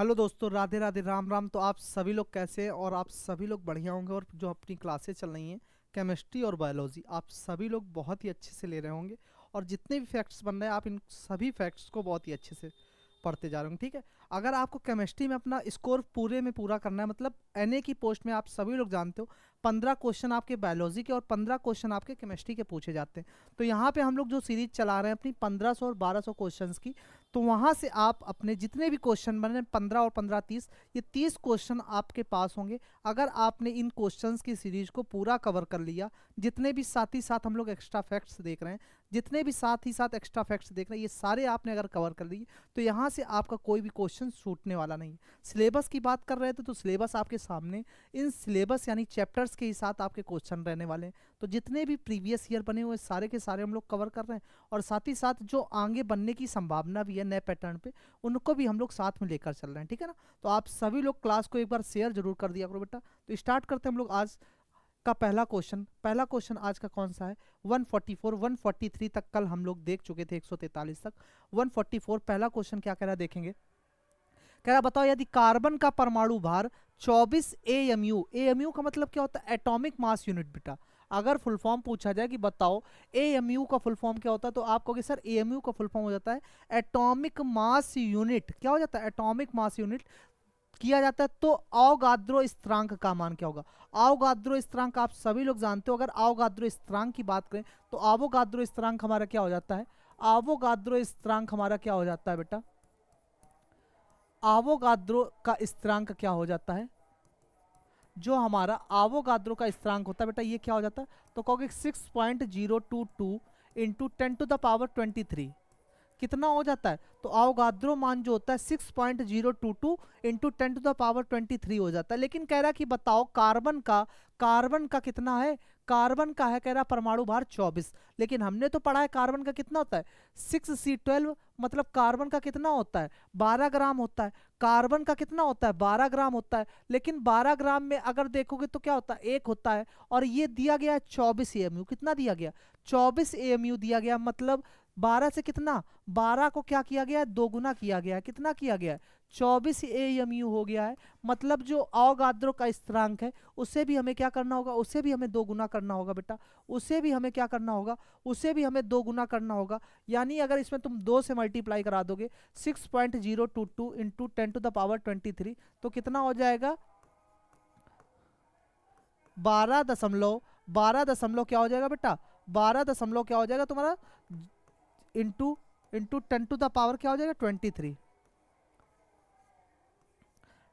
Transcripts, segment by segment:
Hello दोस्तों, राधे राधे, राम राम। तो आप सभी लोग कैसे हैं? और आप सभी लोग बढ़िया होंगे। और जो अपनी क्लासेस चल रही हैं केमिस्ट्री और बायोलॉजी, आप सभी लोग बहुत ही अच्छे से ले रहे होंगे। और जितने भी फैक्ट्स बन रहे हैं आप इन सभी फैक्ट्स को बहुत ही अच्छे से पढ़ते जा रहे होंगे। ठीक है। अगर आपको केमिस्ट्री में अपना स्कोर पूरे में पूरा करना है, मतलब एनए की पोस्ट में आप सभी लोग जानते हो 15 क्वेश्चन आपके बायोलॉजी के और 15 क्वेश्चन आपके केमिस्ट्री के पूछे जाते हैं। तो यहाँ पे हम लोग जो सीरीज चला रहे हैं अपनी 1500 और 1200 क्वेश्चंस की, तो वहाँ से आप अपने जितने भी क्वेश्चन बने 15 और 15 30, ये 30 क्वेश्चन आपके पास होंगे अगर आपने इन क्वेश्चंस की सीरीज को पूरा कवर कर लिया। जितने भी साथ ही साथ हम लोग एक्स्ट्रा फैक्ट्स देख रहे हैं, जितने भी साथ ही साथ एक्स्ट्रा फैक्ट्स देख रहे हैं, ये सारे आपने अगर कवर कर लिए तो यहाँ से आपका कोई भी क्वेश्चन छूटने वाला नहीं। सिलेबस की बात कर रहे थे तो सिलेबस आपके सामने, इन सिलेबस यानी चैप्टर्स के ही साथ आपके क्वेश्चन रहने वाले हैं। तो जितने भी प्रीवियस ईयर बने हुए सारे के सारे हम लोग कवर कर रहे हैं, और साथ ही साथ जो आगे बनने की संभावना भी है नए पैटर्न पे, उनको भी हम लोग साथ में लेकर चल रहे हैं। ठीक है ना। तो आप सभी लोग क्लास को एक बार शेयर जरूर कर दिया करो बेटा। तो स्टार्ट करते हैं हम लोग आज का पहला क्वेश्चन। पहला क्वेश्चन आज का कौन सा है? 144 143 तक कल हम लोग देख चुके थे, 143 तक। 144 पहला क्वेश्चन क्या कह रहा है देखेंगे। कह रहा बताओ, यदि कार्बन का परमाणु भार 24 एएमयू, एएमयू का मतलब क्या होता है? एटॉमिक मास यूनिट बेटा। अगर फुल फॉर्म पूछा जाए कि बताओ एएमयू का फुल फॉर्म क्या होता है, तो आप कहोगे सर एएमयू का फुल फॉर्म हो जाता है एटॉमिक मास यूनिट। क्या हो जाता है? एटॉमिक मास यूनिट किया जाता है। तो अवगाद्रो स्थिरांक का मान क्या होगा? अवगाद्रो स्थिरांक आप सभी लोग जानते हो। अगर अवगाद्रो स्थिरांक की बात करें तो अवोगाद्रो स्थिरांक हमारा क्या हो जाता है? अवोगाद्रो स्थिरांक हमारा क्या हो जाता है बेटा? अवोगाद्रो का स्थिरांक क्या हो जाता है? जो हमारा अवोगाद्रो का स्थिरांक होता है बेटा, ये क्या हो जाता है? तो कहोगे 6.022 इंटू 10⁻23। कितना हो जाता है? तो अवोगाद्रो मान जो होता है 6.022 इंटू 10⁻23 हो जाता है। लेकिन कह रहा कि बताओ कार्बन का कितना है? कार्बन का है कह रहा परमाणु भार 24। लेकिन हमने तो पढ़ा है कार्बन का कितना होता है? 6C12, मतलब कार्बन का कितना होता है? 12 ग्राम होता है। कार्बन का कितना होता है? 12 ग्राम होता है। लेकिन 12 ग्राम में अगर देखोगे तो क्या होता है? एक होता है। और ये दिया गया है 24 एएमयू। कितना दिया गया? 24 एएमयू दिया गया। मतलब 12 से कितना? 12 को क्या किया गया है? दोगुना किया गया है। कितना किया गया है? 24 एएमयू हो गया है। मतलब जो अवगाद्रो का स्थिरांक है उसे भी हमें क्या करना होगा? उसे भी हमें दोगुना करना होगा बेटा। उसे भी हमें क्या करना होगा? उसे भी हमें दोगुना करना होगा। यानी अगर इसमें तुम 2 से मल्टीप्लाई करा दोगे 6.022 इंटू 10⁻23, तो कितना हो जाएगा? 12 दशमलव क्या हो जाएगा बेटा? 12 दशमलव क्या हो जाएगा तुम्हारा? इंटू इंटू 10⁻ क्या हो जाएगा? 23।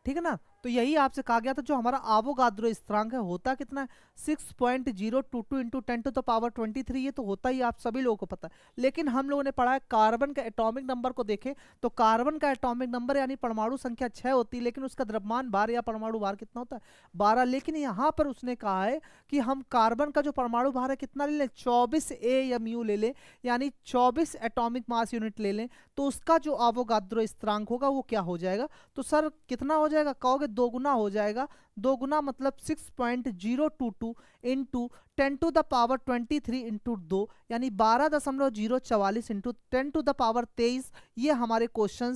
ठीक है ना। तो यही आपसे कहा गया था, जो हमारा अवोगाद्रो स्थिरांक है होता कितना है? 6.022 इंटू 10⁻23। ये तो होता ही आप सभी लोगों को पता है। लेकिन हम लोगों ने पढ़ा है कार्बन का एटॉमिक नंबर को देखें तो कार्बन का एटॉमिक नंबर यानी परमाणु संख्या 6 होती है, लेकिन उसका द्रव्यमान भार या परमाणु भार कितना होता है? 12। लेकिन यहाँ पर उसने कहा है कि हम कार्बन का जो परमाणु भार है कितना ले लें? 24 एएमयू ले लें, यानी 24 एटॉमिक मास यूनिट ले लें। तो उसका जो अवोगाद्रो स्थिरांक होगा वो क्या हो जाएगा? तो सर कितना हो जाएगा? कहोगे दोगुना हो जाएगा। दोगुना मतलब 6.022 इंटू 10⁻23 इंटू 2, यानी 12.044 इंटू 10⁻23। ये हमारे क्वेश्चन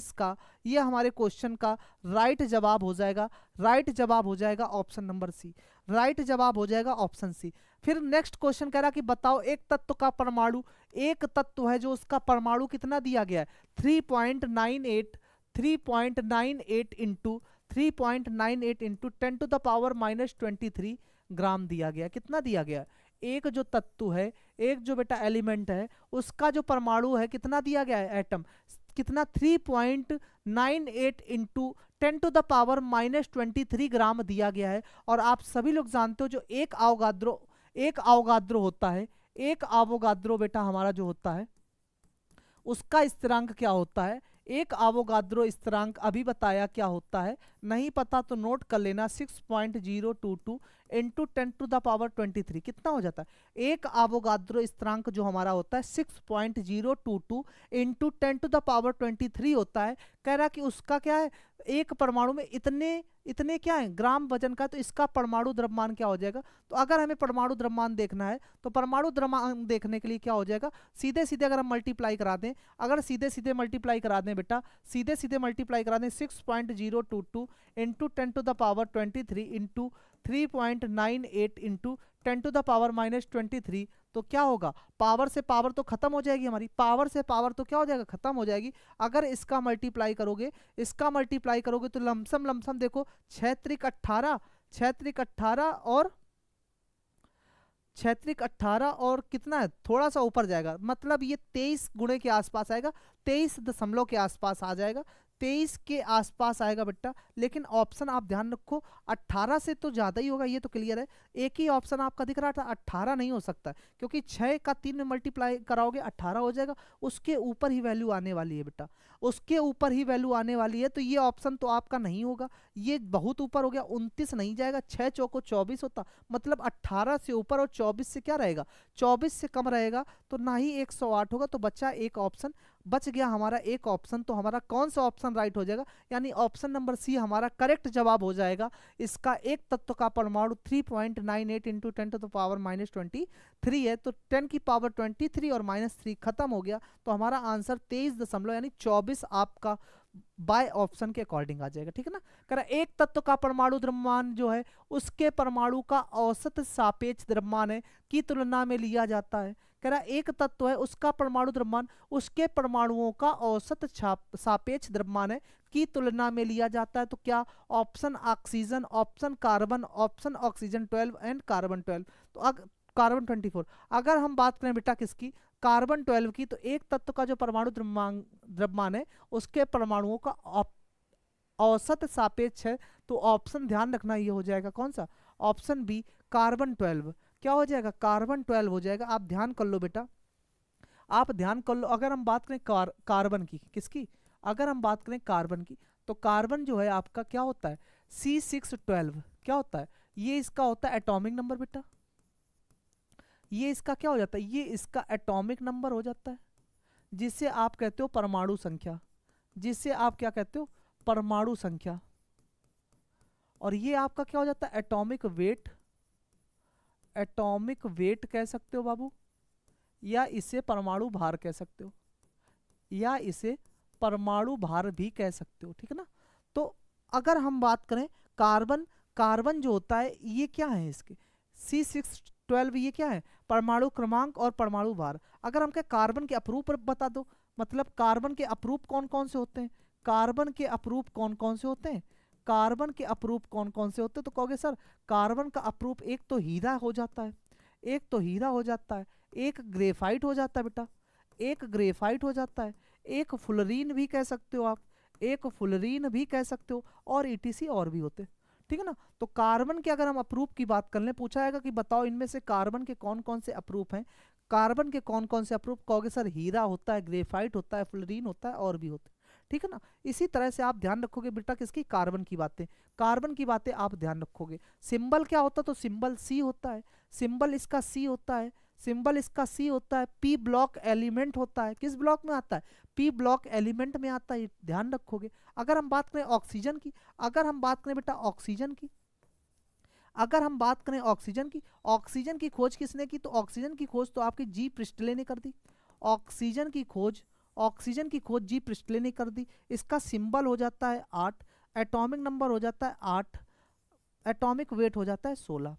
का राइट जवाब हो जाएगा। राइट जवाब हो जाएगा ऑप्शन नंबर सी। राइट जवाब हो जाएगा ऑप्शन सी। फिर नेक्स्ट क्वेश्चन कह रहा कि बताओ एक तत्व का परमाणु, एक तत्व है जो उसका परमाणु कितना दिया गया है? 3.98 3.98 इंटू 3.98 इंटू 10⁻⁻23 ग्राम दिया गया। कितना दिया गया? एक जो तत्व है, एक जो बेटा एलिमेंट है, उसका जो परमाणु है कितना दिया गया है? एटम कितना? 3.98 इंटू 10⁻⁻23 ग्राम दिया गया है। और आप सभी लोग जानते हो जो एक अवगाद्रो होता है, एक अवोगाद्रो बेटा हमारा जो होता है उसका स्थिरांक क्या होता है? एक अवोगाद्रो स्थिरांक अभी बताया क्या होता है, नहीं पता तो नोट कर लेना। 6.022 इंटू 10⁻23 कितना हो जाता है? एक अवोगाद्रो स्थिरांक जो हमारा होता है 6.022 इंटू 10⁻23 होता है। कह रहा कि उसका क्या है? एक परमाणु में इतने इतने क्या है ग्राम वजन का, तो इसका परमाणु द्रव्यमान क्या हो जाएगा। तो अगर हमें परमाणु द्रव्यमान देखना है तो परमाणु द्रव्यमान देखने के लिए क्या हो जाएगा, सीधे सीधे अगर हम मल्टीप्लाई करा दें, अगर सीधे सीधे मल्टीप्लाई करा दें बेटा, सीधे सीधे मल्टीप्लाई करा दें 6.022 इंटू 10⁻23 इंटू 3.98 इंटू 10⁻⁻23, तो क्या होगा, पावर से पावर तो खत्म हो जाएगी हमारी, पावर से पावर तो क्या हो जाएगा, खत्म हो जाएगी। अगर इसका मल्टीप्लाई करोगे, इसका मल्टीप्लाई करोगे तो लमसम लमसम देखो 6 त्रिक 18, 6 त्रिक 18 और 6 त्रिक 18 और कितना है, थोड़ा सा ऊपर जाएगा, मतलब ये 23 गुणे के आसपास आएगा, 23 दशमलव के आसपास आ जाएगा, 23 के आसपास आएगा बेटा। लेकिन ऑप्शन आप ध्यान रखो 18 से तो ज्यादा ही होगा, ये तो क्लियर है। एक ही ऑप्शन आपका दिख रहा था, 18 नहीं हो सकता, क्योंकि 6 का 3 में मल्टीप्लाई कराओगे 18 हो जाएगा, उसके ऊपर ही वैल्यू आने वाली है बेटा, उसके ऊपर ही वैल्यू आने वाली है। तो ये ऑप्शन तो आपका नहीं होगा, ये बहुत ऊपर हो गया, 29 नहीं जाएगा, 6 चौको 24 होता, मतलब 18 से ऊपर और 24 से क्या रहेगा, 24 से कम रहेगा, तो ना ही 108 होगा। तो बच्चा एक ऑप्शन बच गया हमारा, एक ऑप्शन। तो हमारा कौन सा ऑप्शन राइट हो जाएगा, यानी ऑप्शन नंबर सी हमारा करेक्ट जवाब हो जाएगा। इसका एक तत्व का परमाणु 3.98 इंटू 10⁻⁻23 है, तो 10 की पावर 23 और -3 खत्म हो गया, तो हमारा आंसर 23 दशमलव यानी 24 आपका बाय ऑप्शन के अकॉर्डिंग आ जाएगा। ठीक है ना, कह रहा एक तत्व का परमाणु द्रव्यमान जो है उसके परमाणु का औसत सापेक्ष द्रव्यमान है की तुलना में लिया जाता है। कह रहा एक तत्व है उसका परमाणु द्रव्यमान उसके परमाणुओं का औसत सापेक्ष द्रव्यमान है की तुलना में लिया जाता है। तो क्या, option oxygen, option carbon, option oxygen 12 and carbon 12, तो कार्बन 24। अगर हम बात करें बेटा किसकी, कार्बन 12 की, तो एक तत्व का जो परमाणु द्रव्यमान है उसके परमाणुओं का औसत सापेक्ष है, तो ऑप्शन ध्यान रखना ये हो जाएगा कौन सा, ऑप्शन बी कार्बन 12। क्या हो जाएगा, कार्बन 12 हो जाएगा। आप ध्यान कर लो बेटा, आप ध्यान कर लो। अगर हम बात करें कार्बन की, किसकी, अगर हम बात करें कार्बन की, तो कार्बन जो है आपका क्या होता है, C612 क्या होता है, ये इसका होता है एटॉमिक नंबर बेटा, ये इसका क्या हो जाता है, ये इसका एटॉमिक नंबर हो जाता है, जिसे आप कहते हो परमाणु संख्या, जिसे आप क्या कहते हो, परमाणु संख्या। और ये आपका क्या हो जाता है, एटॉमिक वेट, एटॉमिक वेट कह सकते हो बाबू, या इसे परमाणु भार कह सकते हो, या इसे परमाणु भार भी कह सकते हो। ठीक है ना, तो अगर हम बात करें कार्बन, कार्बन जो होता है ये क्या है, इसके C612 ये क्या है, परमाणु क्रमांक और परमाणु भार। अगर हम कहें कार्बन के अपरूप बता दो, मतलब कार्बन के अपरूप कौन कौन से होते हैं, कार्बन के अपरूप कौन कौन से होते हैं, कार्बन के अपरूप कौन कौन से होते हैं, तो कहोगे सर कार्बन का अपरूप एक तो हीरा हो जाता है, एक तो हीरा हो जाता है, एक ग्रेफाइट हो जाता है बेटा, एक ग्रेफाइट हो जाता है, एक फुलरीन भी कह सकते हो आप, एक फुलरीन भी कह सकते हो, और ETC और भी होते हैं। ठीक है ना, तो कार्बन के अगर हम अप्रूप की बात कर लें, पूछा जाएगा कि बताओ इनमें से कार्बन के कौन कौन से अप्रूप हैं, कार्बन के कौन कौन से अप्रूप, कहोगे सर हीरा होता है, ग्रेफाइट होता है, फ्लोरीन होता है, और भी होते हैं। ठीक है ना, इसी तरह से आप ध्यान रखोगे बेटा किसकी, कार्बन की बातें, कार्बन की बातें आप ध्यान रखोगे। सिंबल क्या होता है, तो सिंबल C होता है, सिंबल इसका C होता है, सिंबल इसका C होता है। P ब्लॉक एलिमेंट होता है, किस ब्लॉक में आता है, P ब्लॉक एलिमेंट में आता है, ध्यान रखोगे। अगर हम बात करें ऑक्सीजन की, अगर हम बात करें बेटा ऑक्सीजन की, अगर हम बात करें ऑक्सीजन की, ऑक्सीजन की खोज किसने की, तो ऑक्सीजन की खोज तो आपकी जी प्रिस्टले ने कर दी, ऑक्सीजन की खोज, ऑक्सीजन की खोज जी प्रिस्टले ने कर दी। इसका सिंबल हो जाता है 8, एटॉमिक नंबर हो जाता है 8, एटॉमिक वेट हो जाता है 16।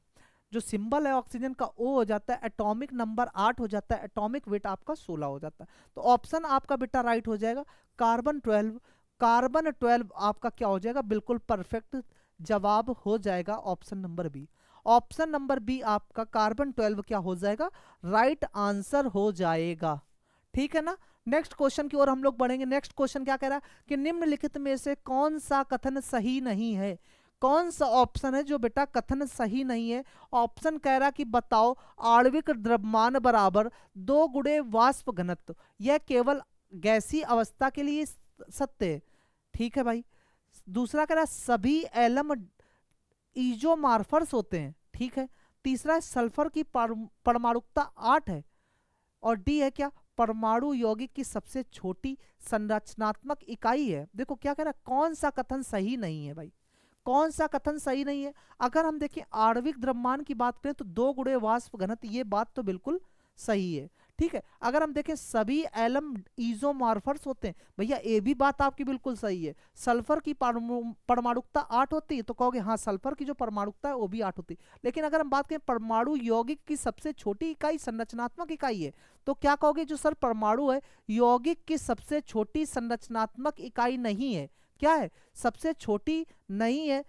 जो सिंबल है ऑक्सीजन का O हो जाता है, एटॉमिक नंबर 8 हो जाता है, एटॉमिक वेट आपका 16 हो जाता है। तो ऑप्शन आपका बेटा राइट हो जाएगा कार्बन 12, कार्बन 12 आपका क्या हो जाएगा, बिल्कुल परफेक्ट जवाब हो जाएगा option number B. Option number B आपका कार्बन 12 क्या हो जाएगा, राइट आंसर हो जाएगा। ठीक है ना, नेक्स्ट क्वेश्चन की ओर हम लोग बढ़ेंगे। नेक्स्ट क्वेश्चन क्या कह रहा है कि निम्नलिखित में से कौन सा कथन सही नहीं है, कौन सा ऑप्शन है जो बेटा कथन सही नहीं है। ऑप्शन कह रहा कि बताओ आणविक द्रव्यमान बराबर 2 गुणे वाष्प घनत्व, यह केवल गैसीय अवस्था के लिए सत्य है। ठीक है भाई। दूसरा कह रहा सभी एलम इजोमार्फर्स होते हैं। ठीक है। तीसरा सल्फर की परमाणुकता 8 है। और डी है क्या, परमाणु यौगिक की सबसे छोटी संरचनात्मक इकाई है। देखो क्या कह रहा है, कौन सा कथन सही नहीं है भाई, कौन सा कथन सही नहीं है। अगर हम देखें आणविक द्रव्यमान की बात करें तो 2 गुणे वाष्प घनत्व, ये बात तो बिल्कुल सही है। ठीक है, अगर हम देखें सभी एलम इजोमॉर्फर्स होते हैं, भैया ये भी बात आपकी बिल्कुल सही है। सल्फर की परमाणुकता 8 होती है, तो कहोगे हाँ सल्फर की जो परमाणुकता है वो भी 8 होती है। लेकिन अगर हम बात करें परमाणु यौगिक की सबसे छोटी इकाई संरचनात्मक इकाई है, तो क्या कहोगे, जो सर परमाणु है यौगिक की सबसे छोटी संरचनात्मक इकाई नहीं है। क्या है, सबसे छोटी नहीं है।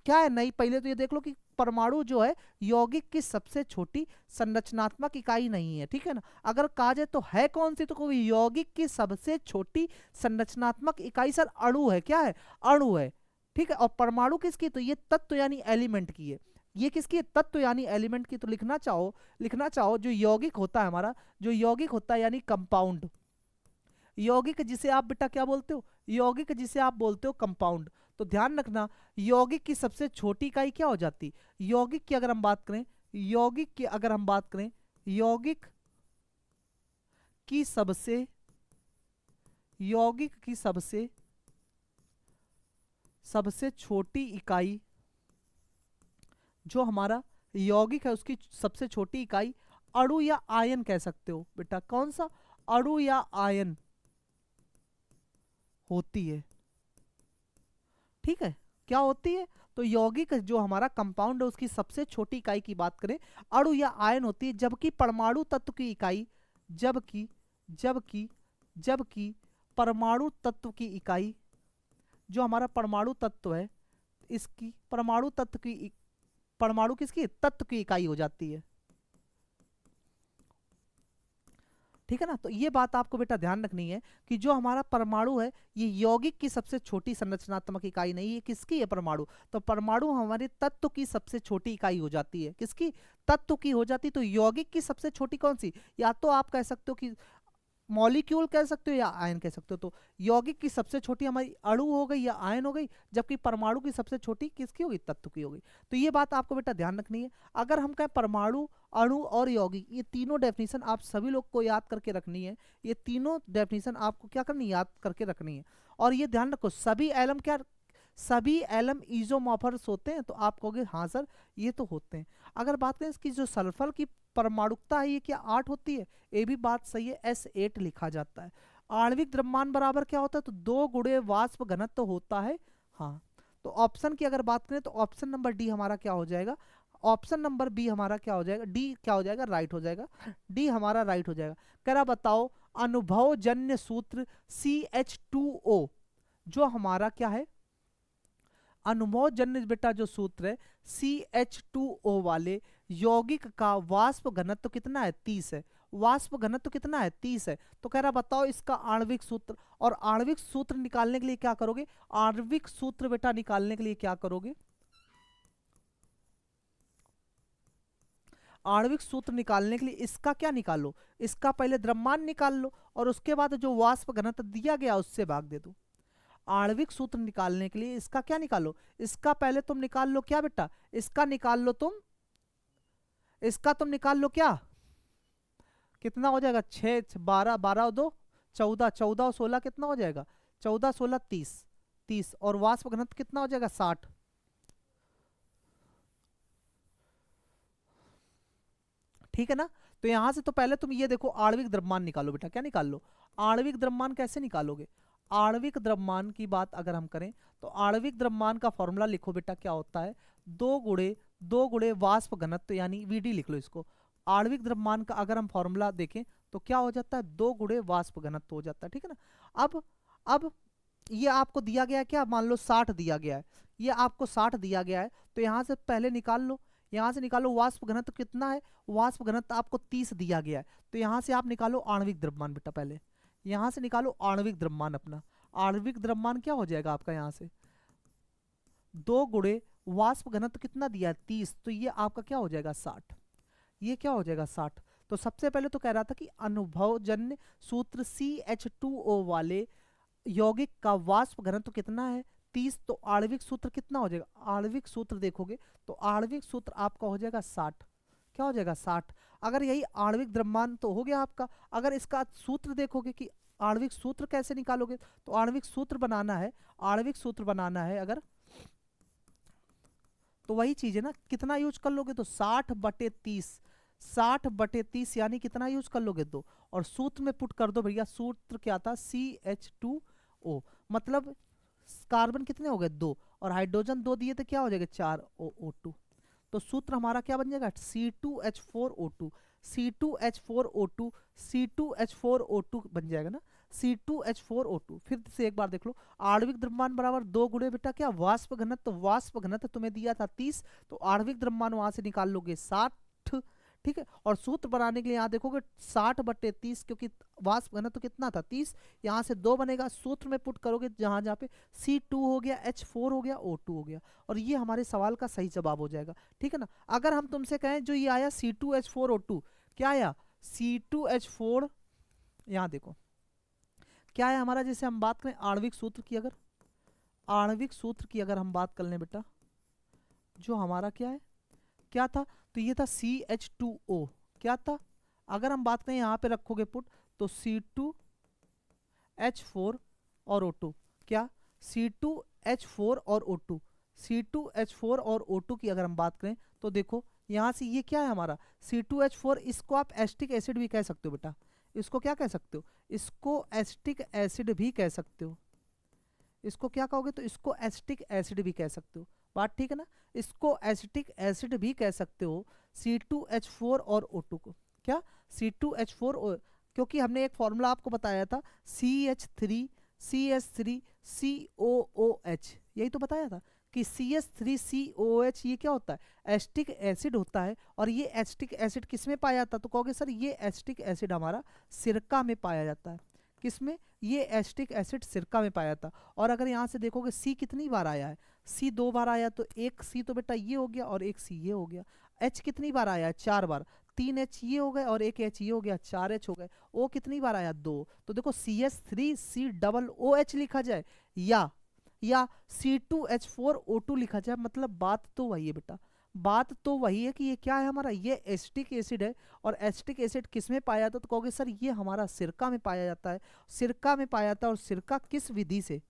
क्या है नहीं, पहले तो ये देख लो कि परमाणु जो है यौगिक की सबसे छोटी संरचनात्मक इकाई नहीं है। ठीक है ना, अगर कहा जाए तो है कौन सी, तो कोई यौगिक की सबसे छोटी संरचनात्मक इकाई सर अणु है। क्या है, अणु है। ठीक है, और परमाणु किसकी, तो ये तत्व यानी एलिमेंट की है। ये किसकी, तत्व यानी एलिमेंट की। तो लिखना चाहो जो यौगिक होता है हमारा, जो यौगिक होता है यानी कंपाउंड, यौगिक जिसे आप बेटा क्या बोलते हो, यौगिक जिसे आप बोलते हो कंपाउंड। तो ध्यान रखना, यौगिक की सबसे छोटी इकाई क्या हो जाती, यौगिक की अगर हम बात करें, यौगिक की अगर हम बात करें, यौगिक की सबसे यौगिक की सबसे छोटी इकाई, जो हमारा यौगिक है उसकी सबसे छोटी इकाई अणु या आयन कह सकते हो बेटा। कौन सा, अणु या आयन होती है। ठीक है, क्या होती है, तो यौगिक जो हमारा कंपाउंड है उसकी सबसे छोटी इकाई की बात करें अणु या आयन होती है। जबकि परमाणु तत्व की इकाई, जबकि जबकि जबकि परमाणु तत्व की इकाई, जो हमारा परमाणु तत्व है इसकी परमाणु किसकी, तत्व की इकाई हो जाती है। ठीक है ना, तो ये बात आपको बेटा ध्यान रखनी है कि जो हमारा परमाणु है ये यौगिक की सबसे छोटी संरचनात्मक इकाई नहीं, ये किसकी है, परमाणु। तो परमाणु हमारे तत्व की सबसे छोटी इकाई हो जाती है, किसकी, तत्व की हो जाती। तो यौगिक की सबसे छोटी कौन सी, या तो आप कह सकते हो कि मॉलिक्यूल कह सकते हो या आयन कह सकते हो। तो यौगिक की सबसे छोटी हमारी अणु हो गई या आयन हो गई, जबकि परमाणु की सबसे छोटी किसकी होगी, तत्व की होगी। तो ये बात आपको बेटा ध्यान रखनी है। अगर हम कहें परमाणु, अणु और यौगिक, ये तीनों डेफिनेशन आप सभी लोग को याद करके रखनी है। ये तीनों डेफिनेशन आपको क्या करनी, याद करके रखनी है। और ये ध्यान रखो सभी एलम क्या, सभी एलम इजोमॉर्फस होते हैं, तो आप कहोगे हाँ सर ये तो होते हैं। अगर बात करें इसकी जो सल्फर की परमाणुकता है ये क्या 8 होती है, ये भी बात सही है, S8 लिखा जाता है। आणविक द्रव्यमान बराबर क्या होता है, तो 2 गुणे वाष्प घनत्व तो होता है। हाँ, तो ऑप्शन की अगर बात करें तो ऑप्शन नंबर डी हमारा क्या हो जाएगा, ऑप्शन नंबर बी हमारा क्या हो जाएगा, डी क्या हो जाएगा, राइट हो जाएगा, डी हमारा राइट हो जाएगा। कह रहा बताओ अनुभवजन्य सूत्र CH2O, जो हमारा क्या है, अनुभवजन्य बेटा जो सूत्र है CH2O वाले यौगिक का वाष्प घनत्व कितना है, 30 है। वाष्प घनत्व कितना है, 30 है। तो कह रहा बताओ इसका आणविक सूत्र, और आणविक सूत्र निकालने के लिए क्या करोगे, आणविक सूत्र बेटा निकालने के लिए क्या करोगे, आणविक सूत्र निकालने के लिए इसका क्या निकालो, इसका पहले द्रव्यमान निकाल लो और उसके बाद जो वाष्प घनत्व दिया गया उससे भाग दे दो। आणविक सूत्र निकालने के लिए इसका क्या निकालो, इसका पहले तुम निकाल लो क्या बेटा, इसका निकाल लो तुम, इसका तुम निकाल लो क्या, कितना हो जाएगा, 6 12 12 2 14, 14 और 16 कितना हो जाएगा, 14 16 30, 30 और वाष्प घनत्व कितना हो जाएगा 60। ठीक है ना, तो यहां से तो पहले तुम ये देखो आणविक द्रव्यमान निकालो बेटा, क्या निकाल लो, आणविक द्रव्यमान कैसे निकालोगे, आणविक द्रव्यमान की बात अगर हम करें तो आणविक द्रव्यमान का फॉर्मूला लिखो बेटा, क्या होता है, 2 गुणे वाष्प घनत्व यानी VD लिख लो इसको। आणविक द्रव्यमान का अगर हम फॉर्मूला देखें तो क्या हो जाता है, 2 गुणे वाष्प घनत्व हो जाता है। ठीक है ना, अब ये आपको दिया गया है क्या, मान लो 60 दिया गया है, ये आपको 60 दिया गया है, तो यहां से पहले निकाल लो, यहां से निकालो वाष्प घनत्व कितना है, वाष्प घनत्व आपको 30 दिया गया है, तो यहां से आप निकालो आणविक द्रव्यमान बेटा, पहले यहां से निकालो आणविक द्रव्यमान अपना। आणविक द्रव्यमान क्या हो जाएगा आपका, यहां से 2 गुणे वाष्प घनत्व कितना दिया है 30, तो ये आपका क्या हो जाएगा 60, ये क्या हो जाएगा 60। तो सबसे पहले तो कह रहा था कि अनुभवजन्य सूत्र CH2O वाले यौगिक का वाष्प घनत्व कितना है 30, तो आणविक सूत्र कितना हो जाएगा, आणविक सूत्र देखोगे तो आणविक सूत्र आपका हो जाएगा 60। क्या हो जाएगा 60। अगर यही आणविक द्रव्यमान तो हो गया आपका। अगर इसका सूत्र देखोगे कि आणविक सूत्र कैसे निकालोगे, तो आणविक सूत्र बनाना है, आणविक सूत्र बनाना है अगर, तो वही चीज है ना, कितना यूज कर लोगे, तो 60/30, 60/30 यानी कितना यूज कर लोगे 2, और सूत्र में पुट कर दो भैया, सूत्र क्या था CH2O, मतलब कार्बन कितने हो गए 2, और हाइड्रोजन 2 दिए थे, क्या हो जाएगा 4O2। तो सूत्र हमारा क्या बन जाएगा C2H4O2, C2H4O2, C2H4O2 बन जाएगा ना, C2H4O2। फिर से एक बार देख लो, आणविक द्रव्यमान बराबर 2 गुणे बेटा क्या वाष्प घनत्व, तो वाष्प घनत्व तुम्हें दिया था 30, तो आणविक द्रव्यमान वहां से निकाल लोगे 60, ठीक है। और सूत्र बनाने के लिए यहाँ देखोगे 60/30, क्योंकि वाष्प घनत्व तो कितना था 30, यहाँ से 2 बनेगा, सूत्र में पुट करोगे जहां जहाँ पे C2 हो गया, H4 हो गया, O2 हो गया, और ये हमारे सवाल का सही जवाब हो जाएगा, ठीक है ना। अगर हम तुमसे कहें जो ये आया C2H4O2, क्या आया C2H4, यहाँ देखो क्या है हमारा, जैसे हम बात करें आणविक सूत्र की, अगर आणविक सूत्र की अगर हम बात कर लें बेटा, जो हमारा क्या है, क्या था, तो ये था CH2O, क्या था, अगर हम बात करें यहाँ पे रखोगे पुट, तो C2H4 और O2, क्या C2H4 और O2, C2H4 और O2 की अगर हम बात करें, तो देखो यहाँ से ये क्या है हमारा C2H4, इसको आप एसिटिक एसिड भी कह सकते हो बेटा, इसको क्या कह सकते हो, इसको एसिटिक एसिड भी कह सकते हो, इसको क्या कहोगे, तो इसको एसिटिक एसिड भी कह सकते हो, बात ठीक है ना, इसको एसिटिक एसिड भी कह सकते हो C2H4 और O2 को, क्या C2H4, क्योंकि हमने एक फॉर्मूला आपको बताया था CH3CH3COOH, यही तो बताया था कि CH3COOH ये क्या होता है, एसिटिक एसिड होता है, और ये एसिटिक एसिड किस में पाया जाता है, तो कहोगे सर ये एसिटिक एसिड हमारा सिरका में पाया जाता है, किसमें, ये एसिटिक एसिड सिरका में पाया था। और अगर यहाँ से देखोगे C कितनी बार आया है, C 2 बार आया, तो एक C तो बेटा ये हो गया और एक C ये हो गया। H कितनी बार आया है 4 बार, 3 H ये हो गए और एक H ये हो गया, 4 H हो गए। O कितनी बार आया 2, तो देखो CH3COOH लिखा जाए या C2H4O2 लिखा जाए, मतलब बात तो वही है बेटा, बात तो वही है कि ये क्या है हमारा, ये एसिटिक एसिड है, और एसिटिक एसिड किस में पाया जाता है, तो कहोगे सर ये हमारा सिरका में पाया जाता है, सिरका में पाया जाता है, और सिरका किस विधि से,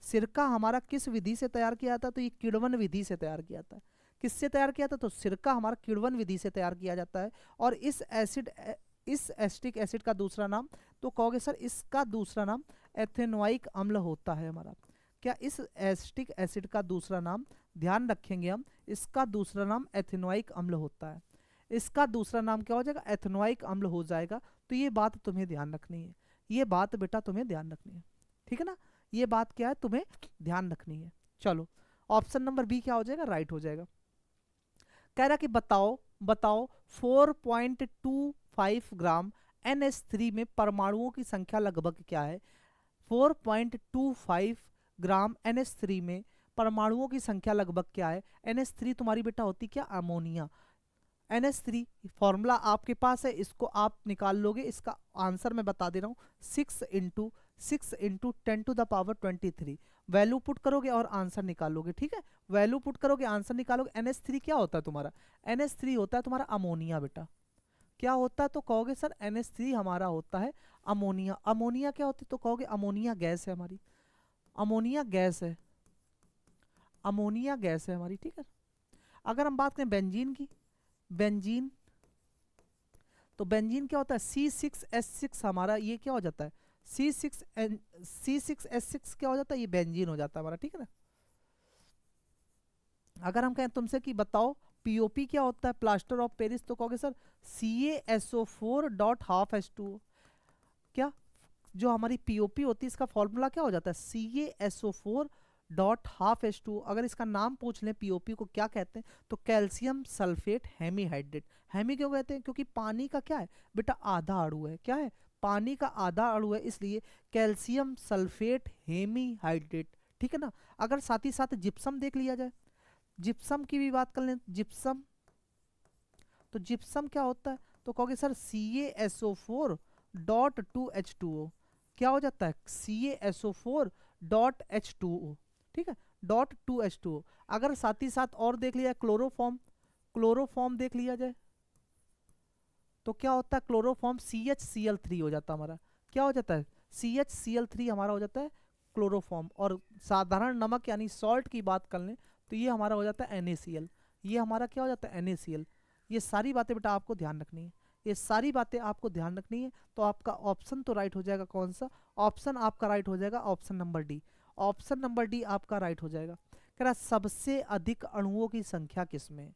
सिरका हमारा किस विधि से तैयार किया जाता है, तो ये किण्वन विधि से तैयार किया जाता है। किससे तैयार किया था, तो सिरका हमारा किण्वन विधि से तैयार किया जाता है। और इस एसिटिक एसिड का दूसरा नाम, तो कहोगे सर इसका दूसरा नाम एथेनोइक अम्ल होता है हमारा, क्या इस एसिटिक एसिड का दूसरा नाम, ध्यान रखेंगे हम, इसका दूसरा नाम एथेनोइक अम्ल होता है, इसका दूसरा नाम क्या हो जाएगा, एथेनोइक अम्ल हो जाएगा। तो ये बात तुम्हें ध्यान रखनी है, ये बात बेटा तुम्हें ध्यान रखनी है, ठीक है ना, ये बात क्या है तुम्हें ध्यान रखनी है। चलो ऑप्शन नंबर बी क्या हो जाएगा, राइट हो जाएगा। कह रहा कि बताओ 4.25 ग्राम NH3 में परमाणुओं की संख्या लगभग क्या है, 4.25 ग्राम NH3 में परमाणुओं की संख्या लगभग क्या है। NH3 तुम्हारी बेटा होती क्या, अमोनिया। NH3 फॉर्मूला आपके पास है, इसको आप निकाल लोगे, इसका आंसर मैं बता दे रहा हूँ 6×10⁻23 वैल्यू पुट करोगे और आंसर निकालोगे, ठीक है, वैल्यू पुट करोगे आंसर निकालोगे। NH3 क्या होता है तुम्हारा, NH3 होता है तुम्हारा अमोनिया बेटा, क्या होता है, तो कहोगे सर NH3 हमारा होता है अमोनिया। अमोनिया क्या होती है, तो कहोगे अमोनिया गैस है हमारी, अमोनिया गैस है, अमोनिया गैस है हमारी, ठीक है। अगर हम बात करें बेंजीन की, बेंजीन, तो बेंजीन क्या होता है C6H6 हमारा, ये क्या हो जाता है C6H6 क्या हो जाता है, ये बेंजीन हो जाता है हमारा, ठीक है ना। अगर हम कहें तुमसे कि बताओ POP क्या होता है, प्लास्टर ऑफ पेरिस, तो कहोगे सर CaSO4.12H2O, क्या जो हमारी POP होती है इसका फॉर्मूला क्या हो जाता है CaSO4.12H2O। अगर इसका नाम पूछ लें POP को क्या कहते हैं, तो कैल्शियम सल्फेट हेमीहाइड्रेट। हेमी क्यों कहते हैं, क्योंकि पानी का क्या है बेटा आधा अणु है, क्या है पानी का आधा अणु है, इसलिए कैल्शियम सल्फेट हेमीहाइड्रेट, ठीक है ना। अगर साथ ही साथ जिप्सम देख लिया जाए, जिप्सम की भी बात कर लें, जिप्सम, तो जिप्सम क्या होता है, तो कहोगे सर CaSO4.2H2O, क्या हो जाता है CaSO4.H2O, ठीक है, .2H2O। अगर साथ ही साथ और देख लिया क्लोरोफॉर्म, क्लोरोफॉर्म देख लिया जाए, तो क्या होता है, क्लोरोफॉर्म CHCl3 हो जाता है हमारा। क्या हो जाता है, CHCl3 हमारा हो जाता है क्लोरोफॉर्म। और साधारण नमक यानी सॉल्ट की बात कर लें तो ये हमारा हो जाता है NaCl। ये हमारा क्या हो जाता है, NaCl। ये सारी बातें बेटा आपको ध्यान रखनी है, ये सारी बातें आपको ध्यान रखनी है। तो आपका ऑप्शन तो राइट हो जाएगा, कौन सा ऑप्शन आपका राइट हो जाएगा, option number D. Option number D आपका राइट हो जाएगा। कह रहा सबसे अधिक अणुओं की संख्या किसमें है,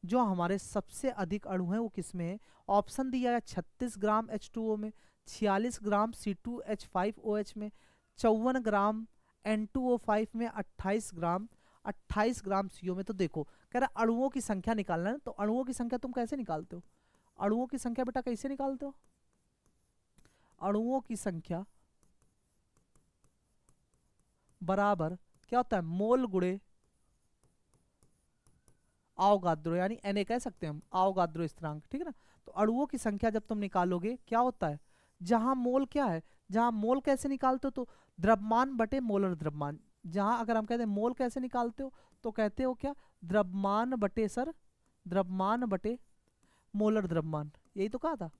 जो हमारे सबसे अधिक अणु हैं वो किसमें है। ऑप्शन दिया है 36 ग्राम H2O में, 46 ग्राम C2H5OH में, 54 ग्राम N2O5 में, 28 ग्राम CO में। तो देखो कह रहा अणुओं की संख्या निकालना है, तो अणुओं की संख्या तुम कैसे निकालते हो, अणुओं की संख्या बेटा कैसे निकालते हो, अणुओं की संख्या बराबर क्या होता है, मोल गुणे अवगाद्रो, यानी Na कह सकते हैं हम, अवगाद्रो स्थिरांक, ठीक है ना। तो अणुओं की संख्या जब तुम निकालोगे क्या होता है, जहां मोल क्या है, जहां मोल कैसे निकालते हो, तो द्रव्यमान बटे मोलर द्रव्यमान। जहां अगर हम कहते हैं मोल कैसे निकालते हो, तो कहते हो क्या, द्रव्यमान बटे सर, द्रव्यमान बटे मोलर द्रव्यमान, यही तो कहा था।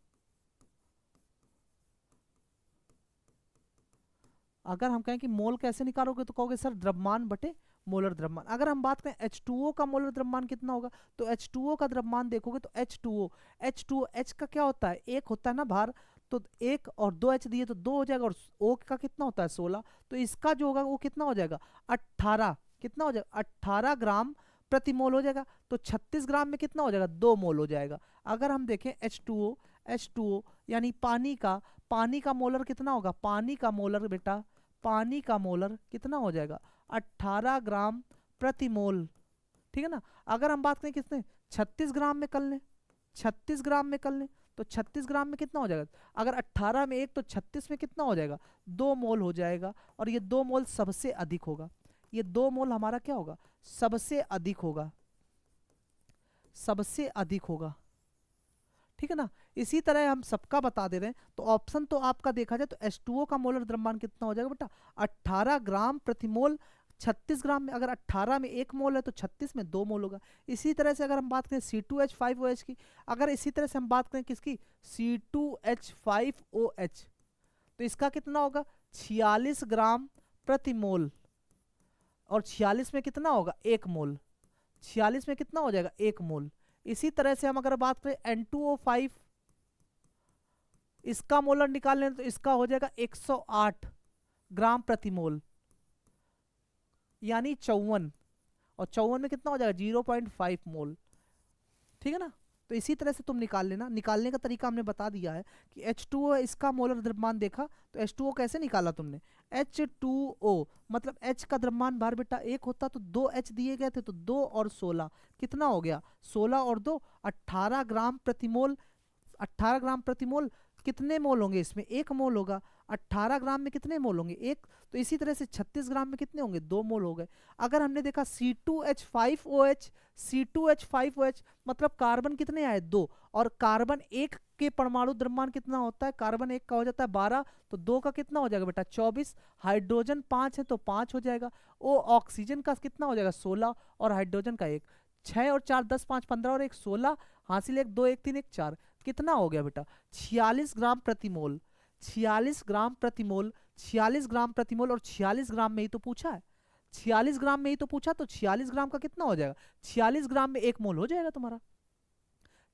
अगर हम कहें कि मोल कैसे निकालोगे तो कहोगे सर द्रव्यमान बटे मोलर द्रव्यमान। अगर हम बात करें H2O का मोलर द्रव्यमान कितना होगा, तो H2O का द्रव्यमान देखोगे तो H2O H का क्या होता है, एक होता है ना भार, तो एक और दो H दिए तो दो हो जाएगा, और O का कितना होता है 16, तो इसका जो होगा वो कितना हो जाएगा 18, कितना हो जाएगा 18 ग्राम प्रति मोल हो जाएगा। तो 36 ग्राम में कितना हो जाएगा, 2 मोल हो जाएगा। अगर हम देखें H2O यानी पानी का मोलर कितना होगा, पानी का मोलर बेटा, पानी का मोलर कितना हो जाएगा 18 ग्राम प्रति मोल, ठीक है ना। अगर हम बात करें किसने 36 ग्राम में कर लें, 36 ग्राम में कर लें, तो 36 ग्राम में कितना हो जाएगा, अगर 18 में एक तो 36 में कितना हो जाएगा 2 मोल हो जाएगा। और ये 2 मोल सबसे अधिक होगा, ये 2 मोल हमारा क्या होगा, सबसे अधिक होगा, सबसे अधिक होगा, ठीक है ना। इसी तरह हम सबका बता दे रहे हैं। तो ऑप्शन तो आपका देखा जाए तो H2O का मोलर द्रव्यमान कितना हो जाएगा बेटा 18 ग्राम प्रति मोल। 36 ग्राम में अगर 18 में 1 मोल है तो 36 में 2 मोल होगा। इसी तरह से अगर हम बात करें C2H5OH की, अगर इसी तरह से हम बात करें किसकी, C2H5OH, तो इसका कितना होगा 46 ग्राम प्रति मोल, और 46 में कितना होगा 1 मोल, 46 में कितना हो जाएगा 1 मोल। इसी तरह से हम अगर बात करें N2O5, इसका मोलर निकाल लें तो इसका हो जाएगा 108 ग्राम प्रति मोल, यानी 54, और 54 में कितना हो जाएगा 0.5 मोल, ठीक है ना। तो इसी तरह से तुम निकाल लेना। निकालने का तरीका हमने बता दिया है कि H2O है, इसका मोलर द्रव्यमान देखा तो H2O कैसे निकाला तुमने, H2O मतलब H का द्रव्यमान भार बेटा एक होता, तो 2 H दिए गए थे, तो 2 और 16 कितना हो गया, 16 और 2 18 ग्राम प्रति मोल। 18 ग्राम प्रति मोल, कितने मोल होंगे इसमें, 1 मोल होगा। 18 ग्राम में कितने मोल होंगे 1, तो इसी तरह से 36 ग्राम में कितने होंगे 2 मोल हो गए। अगर हमने देखा C2H5OH, C2H5OH मतलब कार्बन कितने आए 2, और कार्बन 1 के परमाणु द्रव्यमान कितना होता है, कार्बन 1 का हो जाता है 12, तो 2 का कितना हो जाएगा बेटा 24, हाइड्रोजन 5 है तो 5 हो जाएगा, ओ ऑक्सीजन का कितना हो जाएगा 16, और हाइड्रोजन का 1, 6 और 4 10 5 15 और 1 16, हासिल 1 2 1 3 1 4, कितना हो गया बेटा 46 ग्राम प्रति मोल। 46 ग्राम प्रति मोल, 46 ग्राम प्रति मोल, और 46 ग्राम में ही तो पूछा है, 46 ग्राम में ही तो पूछा, तो 46 ग्राम का कितना हो जाएगा, 46 ग्राम में 1 मोल हो जाएगा तुम्हारा,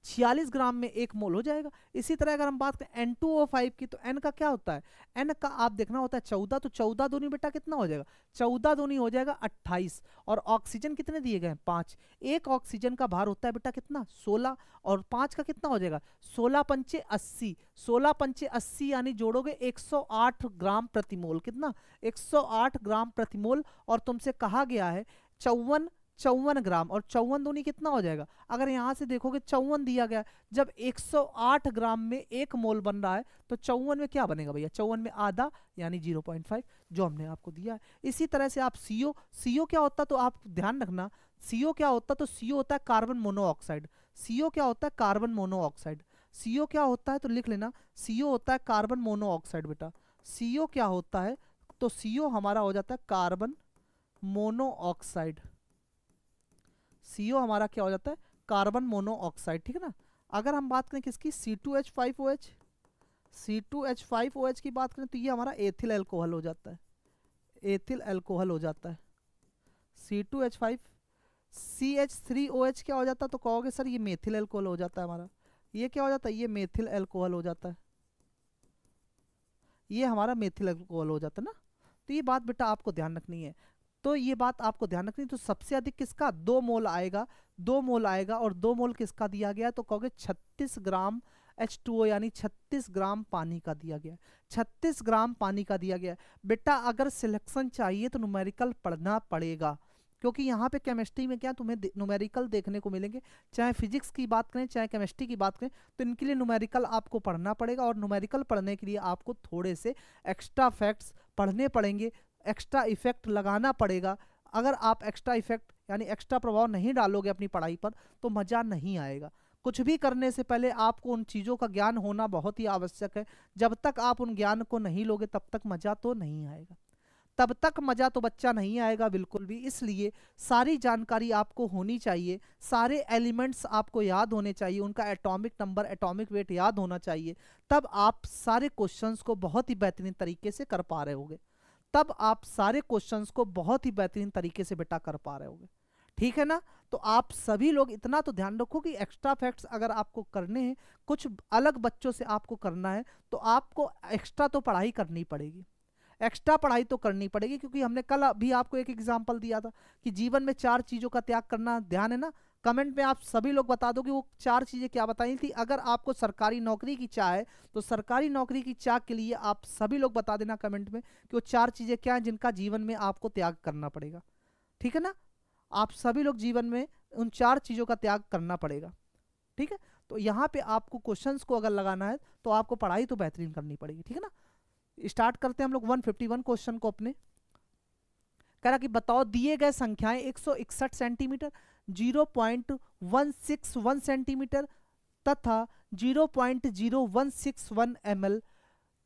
46 ग्राम में 1 मोल हो जाएगा। इसी तरह अगर हम बात करें N2O5 की, तो N का क्या होता है, N का आप देखना होता है 14, तो 14 दूनी बेटा कितना हो जाएगा, 14 दूनी हो जाएगा 28, और ऑक्सीजन कितने दिए गए 5, एक ऑक्सीजन का भार होता है बेटा कितना 16, और 5 का कितना हो जाएगा 16 पंचे 80, 16 पंचे 80 यानी जोड़ोगे 108 ग्राम प्रति मोल, कितना 108 ग्राम प्रति मोल। और तुमसे कहा गया है 54 ग्राम, और 54 दूनी कितना हो जाएगा, अगर यहां से देखोगे 54 दिया गया, जब 108 ग्राम में 1 मोल बन रहा है तो 54 में क्या बनेगा भैया, 54 में आधा यानी 0.5, जो हमने आपको दिया है। इसी तरह से आप CO क्या होता, तो आप ध्यान रखना CO क्या होता, तो CO होता है कार्बन मोनोऑक्साइड। CO क्या होता है, कार्बन मोनोऑक्साइड। CO क्या होता है, तो लिख लेना CO होता है कार्बन मोनोऑक्साइड बेटा। CO क्या होता है, तो CO हमारा हो जाता है कार्बन मोनोऑक्साइड। CO हमारा क्या हो जाता है कार्बन मोनोऑक्साइड, ठीक है ना। अगर हम बात करें किसकी, C2H5OH, C2H5OH की बात करें तो ये हमारा एथिल अल्कोहल हो जाता है, एथिल अल्कोहल हो जाता है। C2H5, CH3OH क्या हो जाता है, तो कहोगे सर ये मेथिल अल्कोहल हो जाता है हमारा। ये क्या हो जाता है, ये मेथिल अल्कोहल हो जाता है, ये हमारा मेथिल अल्कोहल हो जाता है ना। तो ये बात बेटा आपको ध्यान रखनी है। तो ये बात आपको ध्यान रखनी है। तो सबसे अधिक किसका, 2 मोल आएगा, 2 मोल आएगा, और 2 मोल किसका दिया गया है, तो कहोगे 36 ग्राम H2O, यानी 36 ग्राम पानी का दिया गया है, 36 ग्राम पानी का दिया गया है। बेटा अगर सिलेक्शन चाहिए तो न्यूमेरिकल पढ़ना पड़ेगा, क्योंकि यहाँ पे केमिस्ट्री में क्या तुम्हें न्यूमेरिकल देखने को मिलेंगे, चाहे फिजिक्स की बात करें चाहे केमिस्ट्री की बात करें, तो इनके लिए न्यूमेरिकल आपको पढ़ना पड़ेगा। और न्यूमेरिकल पढ़ने के लिए आपको थोड़े से एक्स्ट्रा फैक्ट्स पढ़ने पड़ेंगे, एक्स्ट्रा इफेक्ट लगाना पड़ेगा। अगर आप एक्स्ट्रा इफेक्ट यानी एक्स्ट्रा प्रभाव नहीं डालोगे अपनी पढ़ाई पर तो मज़ा नहीं आएगा। कुछ भी करने से पहले आपको उन चीज़ों का ज्ञान होना बहुत ही आवश्यक है। जब तक आप उन ज्ञान को नहीं लोगे तब तक मज़ा तो नहीं आएगा, तब तक मज़ा तो बच्चा नहीं आएगा बिल्कुल भी। इसलिए सारी जानकारी आपको होनी चाहिए, सारे एलिमेंट्स आपको याद होने चाहिए, उनका एटॉमिक नंबर एटॉमिक वेट याद होना चाहिए, तब आप सारे क्वेश्चंस को बहुत ही बेहतरीन तरीके से कर पा रहे होगे, तब आप सारे क्वेश्चंस को बहुत ही बेहतरीन तरीके से बेटा कर पा रहे होगे। ठीक है ना। तो आप सभी लोग इतना तो ध्यान रखो कि एक्स्ट्रा फैक्ट्स अगर आपको करने हैं, कुछ अलग बच्चों से आपको करना है, तो आपको एक्स्ट्रा तो पढ़ाई करनी पड़ेगी, एक्स्ट्रा पढ़ाई तो करनी पड़ेगी। क्योंकि हमने कल भी आपको एक एग्जांपल दिया था कि जीवन में 4 चीज़ों का त्याग करना, ध्यान है ना। कमेंट में आप सभी लोग बता दो कि वो 4 चीज़ें क्या बताई थी। अगर आपको सरकारी नौकरी की चाह है तो सरकारी नौकरी की चाह के लिए आप सभी लोग बता देना कमेंट में कि वो 4 चीज़ें क्या हैं जिनका जीवन में आपको त्याग करना पड़ेगा। ठीक है ना, आप सभी लोग जीवन में उन 4 चीज़ों का त्याग करना पड़ेगा। ठीक है, तो यहाँ पे आपको क्वेश्चंस को अगर लगाना है तो आपको पढ़ाई तो बेहतरीन करनी पड़ेगी। ठीक है ना, स्टार्ट करते हैं हम लोग 151 क्वेश्चन को अपने। कह रहा कि बताओ दिए गए संख्याएं 161 सेंटीमीटर, 0.161 सेंटीमीटर तथा 0.0161 ml,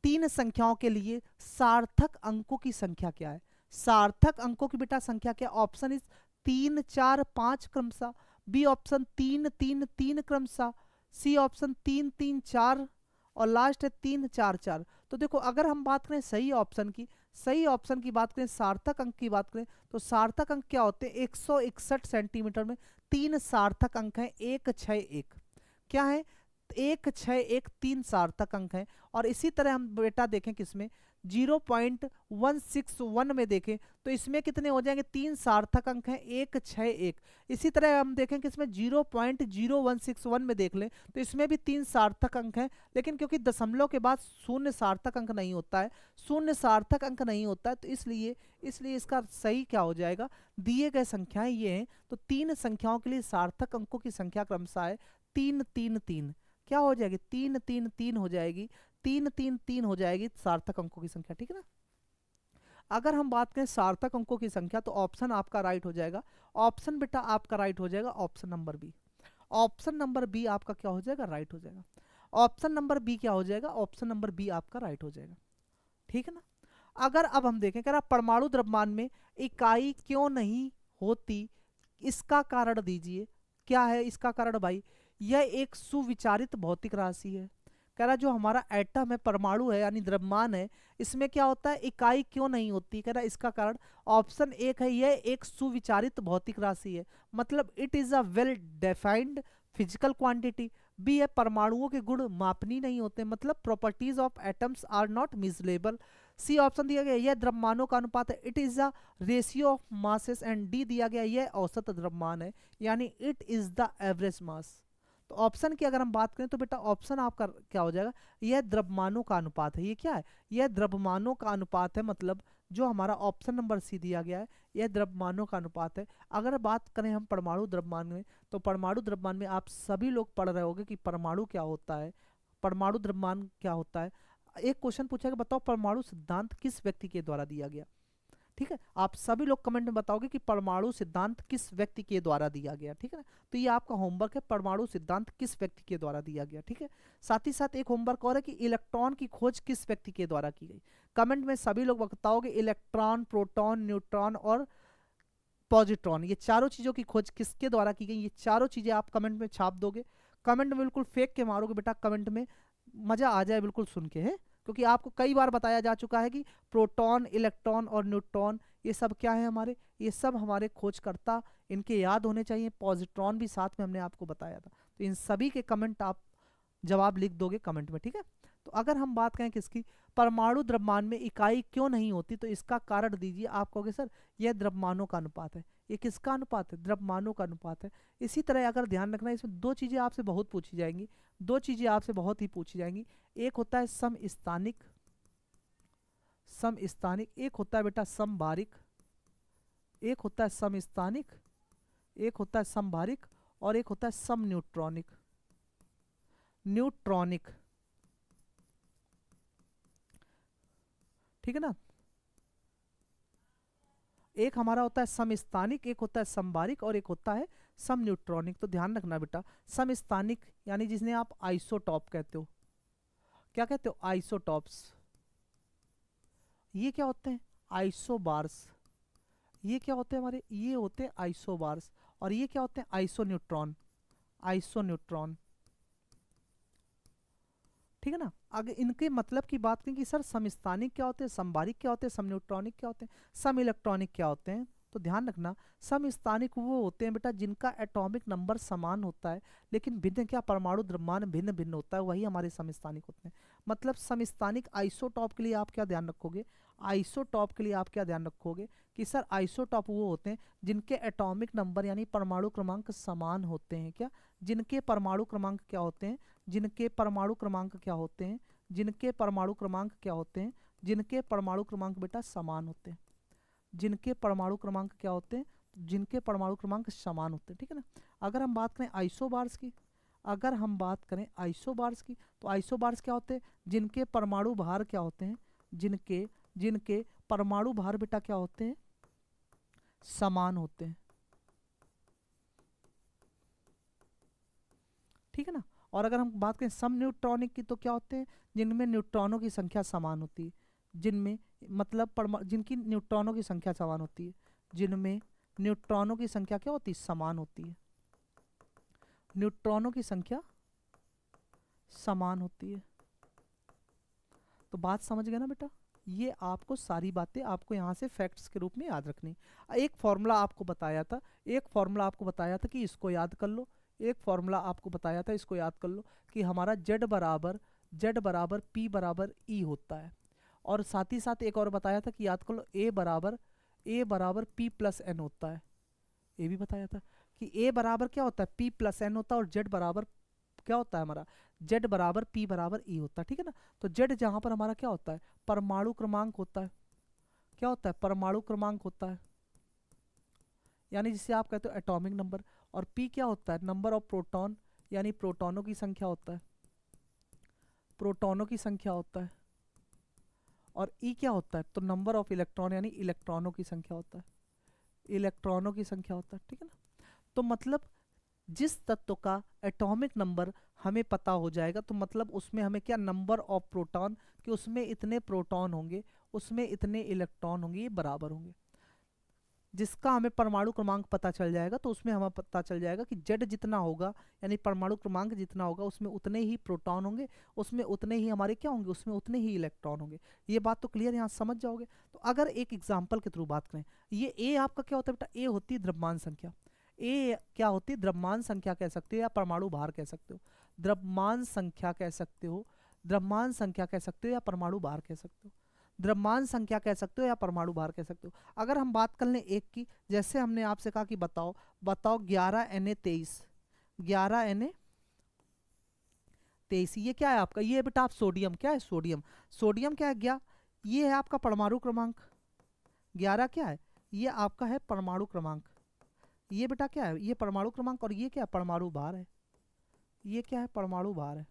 3 संख्याओं के लिए सार्थक अंकों की संख्या क्या है। सार्थक अंकों की बेटा संख्या क्या, ऑप्शन इज 3 4 5 क्रमशः, बी ऑप्शन 3 3 3 क्रमशः, सी ऑप्शन 3 3 4 और लास्ट है 3 4 4। तो देखो अगर हम बात करें सही ऑप्शन की, सही ऑप्शन की बात करें, सार्थक अंक की बात करें, तो सार्थक अंक क्या होते हैं, 161 सेंटीमीटर में 3 सार्थक अंक हैं, 161 क्या है, 161 3 सार्थक अंक हैं। और इसी तरह हम बेटा देखें किसमें, 0.161 में देखें तो इसमें कितने हो जाएंगे, 3 सार्थक अंक हैं, 161। इसी तरह हम देखें कि इसमें 0.0161 में देख लें तो इसमें भी 3 सार्थक अंक हैं, लेकिन क्योंकि दशमलव के बाद शून्य सार्थक अंक नहीं होता है, शून्य सार्थक अंक नहीं होता है, तो इसलिए इसका सही क्या हो जाएगा, दिए गए संख्याएं ये हैं, तो 3 संख्याओं के लिए सार्थक अंकों की संख्या क्रमशः है 3 3 3। क्या हो जाएगी, 3 3 3 हो जाएगी, 3 3 3 हो जाएगी सार्थक अंकों की संख्या। ठीक है ना। अगर हम बात करें सार्थक अंकों की संख्या तो ऑप्शन आपका राइट हो जाएगा, ऑप्शन बेटा आपका राइट हो जाएगा, option number B. Option number B आपका क्या हो जाएगा, राइट हो जाएगा। ऑप्शन नंबर बी क्या हो जाएगा, ऑप्शन नंबर बी आपका राइट हो जाएगा। ठीक है ना। अगर अब हम देखें, कह रहा परमाणु द्रव्यमान में इकाई क्यों नहीं होती, इसका कारण दीजिए। क्या है इसका कारण भाई, यह एक सुविचारित भौतिक राशि है। कह रहा जो हमारा एटम है, परमाणु है यानी द्रव्यमान है, इसमें क्या होता है, इकाई क्यों नहीं होती। कह रहा इसका कारण ऑप्शन एक है, यह एक सुविचारित भौतिक राशि है, मतलब it is a well defined physical quantity. B है परमाणुओं के गुण मापनीय नहीं होते, मतलब properties of atoms are not measurable. C option दिया गया यह द्रव्यमानों का अनुपात है, it is a ratio of masses. And D दिया गया यह औसत द्रव्यमान है, यानी it is the average mass. तो ऑप्शन की अगर हम बात करें तो बेटा ऑप्शन आपका क्या हो जाएगा, यह द्रव्यमानों का अनुपात है। ये क्या है, यह द्रव्यमानों का अनुपात है, मतलब जो हमारा ऑप्शन नंबर सी दिया गया है यह द्रव्यमानों का अनुपात है। अगर बात करें हम परमाणु द्रव्यमान में, तो परमाणु द्रव्यमान में आप सभी लोग पढ़ रहे होंगे कि परमाणु क्या होता है, परमाणु द्रव्यमान क्या होता है। एक क्वेश्चन पूछा कि बताओ परमाणु सिद्धांत किस व्यक्ति के द्वारा दिया गया। ठीक है, आप सभी लोग कमेंट में बताओगे कि परमाणु सिद्धांत किस व्यक्ति के द्वारा दिया गया। ठीक है ना, तो ये आपका होमवर्क है, परमाणु सिद्धांत किस व्यक्ति के द्वारा दिया गया। ठीक है, साथ ही साथ एक होमवर्क और है कि इलेक्ट्रॉन की खोज किस व्यक्ति के द्वारा की गई। कमेंट में सभी लोग बताओगे इलेक्ट्रॉन, प्रोटॉन, न्यूट्रॉन और पॉजिट्रॉन, ये चारों चीज़ों की खोज किसके द्वारा की गई, ये चारों चीज़ें आप कमेंट में छाप दोगे। कमेंट में बिल्कुल फेंक के मारोगे बेटा, कमेंट में मजा आ जाए बिल्कुल सुन के, है क्योंकि आपको कई बार बताया जा चुका है कि प्रोटॉन, इलेक्ट्रॉन और न्यूट्रॉन ये सब क्या है हमारे, ये सब हमारे खोजकर्ता, इनके याद होने चाहिए। पॉजिट्रॉन भी साथ में हमने आपको बताया था। तो इन सभी के कमेंट आप जवाब लिख दोगे कमेंट में, ठीक है। तो अगर हम बात करें किसकी, परमाणु द्रव्यमान में इकाई क्यों नहीं होती, तो इसका कारण दीजिए। आप कहोगे सर यह द्रव्यमानों का अनुपात है। ये किसका अनुपात है, द्रव्यमानों का अनुपात है। इसी तरह अगर ध्यान रखना, इसमें दो चीजें आपसे बहुत पूछी जाएंगी, दो चीजें आपसे बहुत ही पूछी जाएंगी। एक होता है समस्थानिक, समस्थानिक, एक होता है बेटा समबारिक, एक होता है समस्थानिक, एक होता है समबारिक, और एक होता है सम न्यूट्रॉनिक, न्यूट्रॉनिक, ठीक है ना। एक हमारा होता है समस्थानिक, एक होता है समबारिक, और एक होता है सम न्यूट्रॉनिक। तो ध्यान रखना बेटा, समस्थानिक यानी जिसने आप आइसोटॉप कहते हो, क्या कहते हो, आइसोटॉप्स। ये क्या होते हैं, आइसोबार्स। ये क्या होते हैं हमारे, ये होते हैं आइसोबार्स। और ये क्या होते हैं, आइसोन्यूट्रॉन, आइसोन्यूट्रॉन, ठीक है ना। अगर इनके मतलब की बात करें कि सर समस्थानिक क्या होते हैं, समबारिक क्या होते हैं, सम न्यूट्रॉनिक क्या होते हैं, सम इलेक्ट्रॉनिक क्या होते हैं, तो ध्यान रखना समस्थानिक वो होते हैं बेटा जिनका एटॉमिक नंबर समान होता है लेकिन भिन्न, क्या परमाणु द्रव्यमान भिन्न भिन्न होता है, वही हमारे समस्थानिक होते हैं। मतलब समस्थानिक आइसोटॉप के लिए आप क्या ध्यान रखोगे, आइसोटॉप के लिए आप क्या ध्यान रखोगे कि सर आइसोटॉप वो होते हैं जिनके एटॉमिक नंबर यानी परमाणु क्रमांक समान होते हैं। क्या, जिनके परमाणु क्रमांक क्या होते हैं, जिनके परमाणु क्रमांक क्या होते हैं, जिनके परमाणु क्रमांक क्या होते हैं, जिनके परमाणु क्रमांक बेटा समान होते हैं, जिनके परमाणु क्रमांक क्या होते हैं, जिनके परमाणु क्रमांक समान होते हैं, ठीक है ना। अगर हम बात करें आइसोबार्स की, अगर हम बात करें आइसोबार्स की, तो आइसोबार्स क्या होते हैं, जिनके परमाणु भार क्या होते हैं, जिनके जिनके परमाणु भार बेटा क्या होते हैं, समान होते हैं, ठीक है ना। और अगर हम बात करें सम न्यूट्रॉनिक की, तो क्या होते हैं, जिनमें न्यूट्रॉनों की संख्या समान होती है, जिनमें मतलब जिनकी न्यूट्रॉनों की संख्या समान होती है, जिनमें न्यूट्रॉनों की संख्या क्या होती है, समान होती है, न्यूट्रॉनों की संख्या समान होती है। तो बात समझ गए ना बेटा, ये आपको सारी बातें आपको यहाँ से फैक्ट्स के रूप में याद रखनी। एक फॉर्मूला आपको बताया था, एक फॉर्मूला आपको बताया था कि इसको याद कर लो, एक फॉर्मूला आपको बताया था इसको याद कर लो कि हमारा z बराबर p बराबर e होता है। और साथ ही साथ एक और बताया था कि याद कर लो a बराबर p प्लस n होता है। ये भी बताया था कि a बराबर क्या होता है, p प्लस n होता है, और z बराबर क्या होता है हमारा, z बराबर p बराबर e होता है, ठीक है ना। तो z जहाँ पर हमारा क्या होता है, परमाणु क्रमांक होता है, क्या होता है, परमाणु क्रमांक होता है, यानी जिसे आप कहते हो एटॉमिक नंबर। और p क्या होता है, नंबर ऑफ प्रोटॉन, यानी प्रोटॉनों की संख्या होता है, प्रोटॉनों की संख्या होता है। और e क्या होता है, तो नंबर ऑफ इलेक्ट्रॉन, यानी इलेक्ट्रॉनों की संख्या होता है, इलेक्ट्रॉनों की संख्या होता है, ठीक है ना। तो मतलब जिस तत्व का एटॉमिक नंबर हमें पता हो जाएगा, तो मतलब उसमें हमें क्या, नंबर ऑफ प्रोटॉन, कि उसमें इतने प्रोटॉन होंगे, उसमें इतने इलेक्ट्रॉन होंगे, ये बराबर होंगे। जिसका हमें परमाणु क्रमांक पता चल जाएगा, तो उसमें हमें पता चल जाएगा कि जेड जितना होगा, यानी परमाणु क्रमांक जितना होगा, उसमें उतने ही प्रोटॉन होंगे, उसमें उतने ही हमारे क्या होंगे, उसमें उतने ही इलेक्ट्रॉन होंगे। ये बात तो क्लियर, यहाँ समझ जाओगे। तो अगर एक एग्जाम्पल के थ्रू बात करें, ये ए आपका क्या होता है बेटा, ए होती है द्रव्यमान संख्या। ए क्या होती है, द्रव्यमान संख्या कह सकते हो या परमाणु भार कह सकते हो, द्रव्यमान संख्या कह सकते हो, द्रव्यमान संख्या कह सकते हो या परमाणु भार कह सकते हो, द्रव्यमान संख्या कह सकते हो या परमाणु भार कह सकते हो। अगर हम बात कर लें एक की, जैसे हमने आपसे कहा कि बताओ बताओ 11Na23, 11Na23, ये क्या है आपका, ये बेटा आप सोडियम, क्या है सोडियम, सोडियम क्या है, ये है आपका परमाणु क्रमांक 11, क्या है, ये आपका है परमाणु क्रमांक, ये बेटा क्या है, ये परमाणु क्रमांक, और ये क्या है, परमाणु भार है, ये क्या है, परमाणु भार है,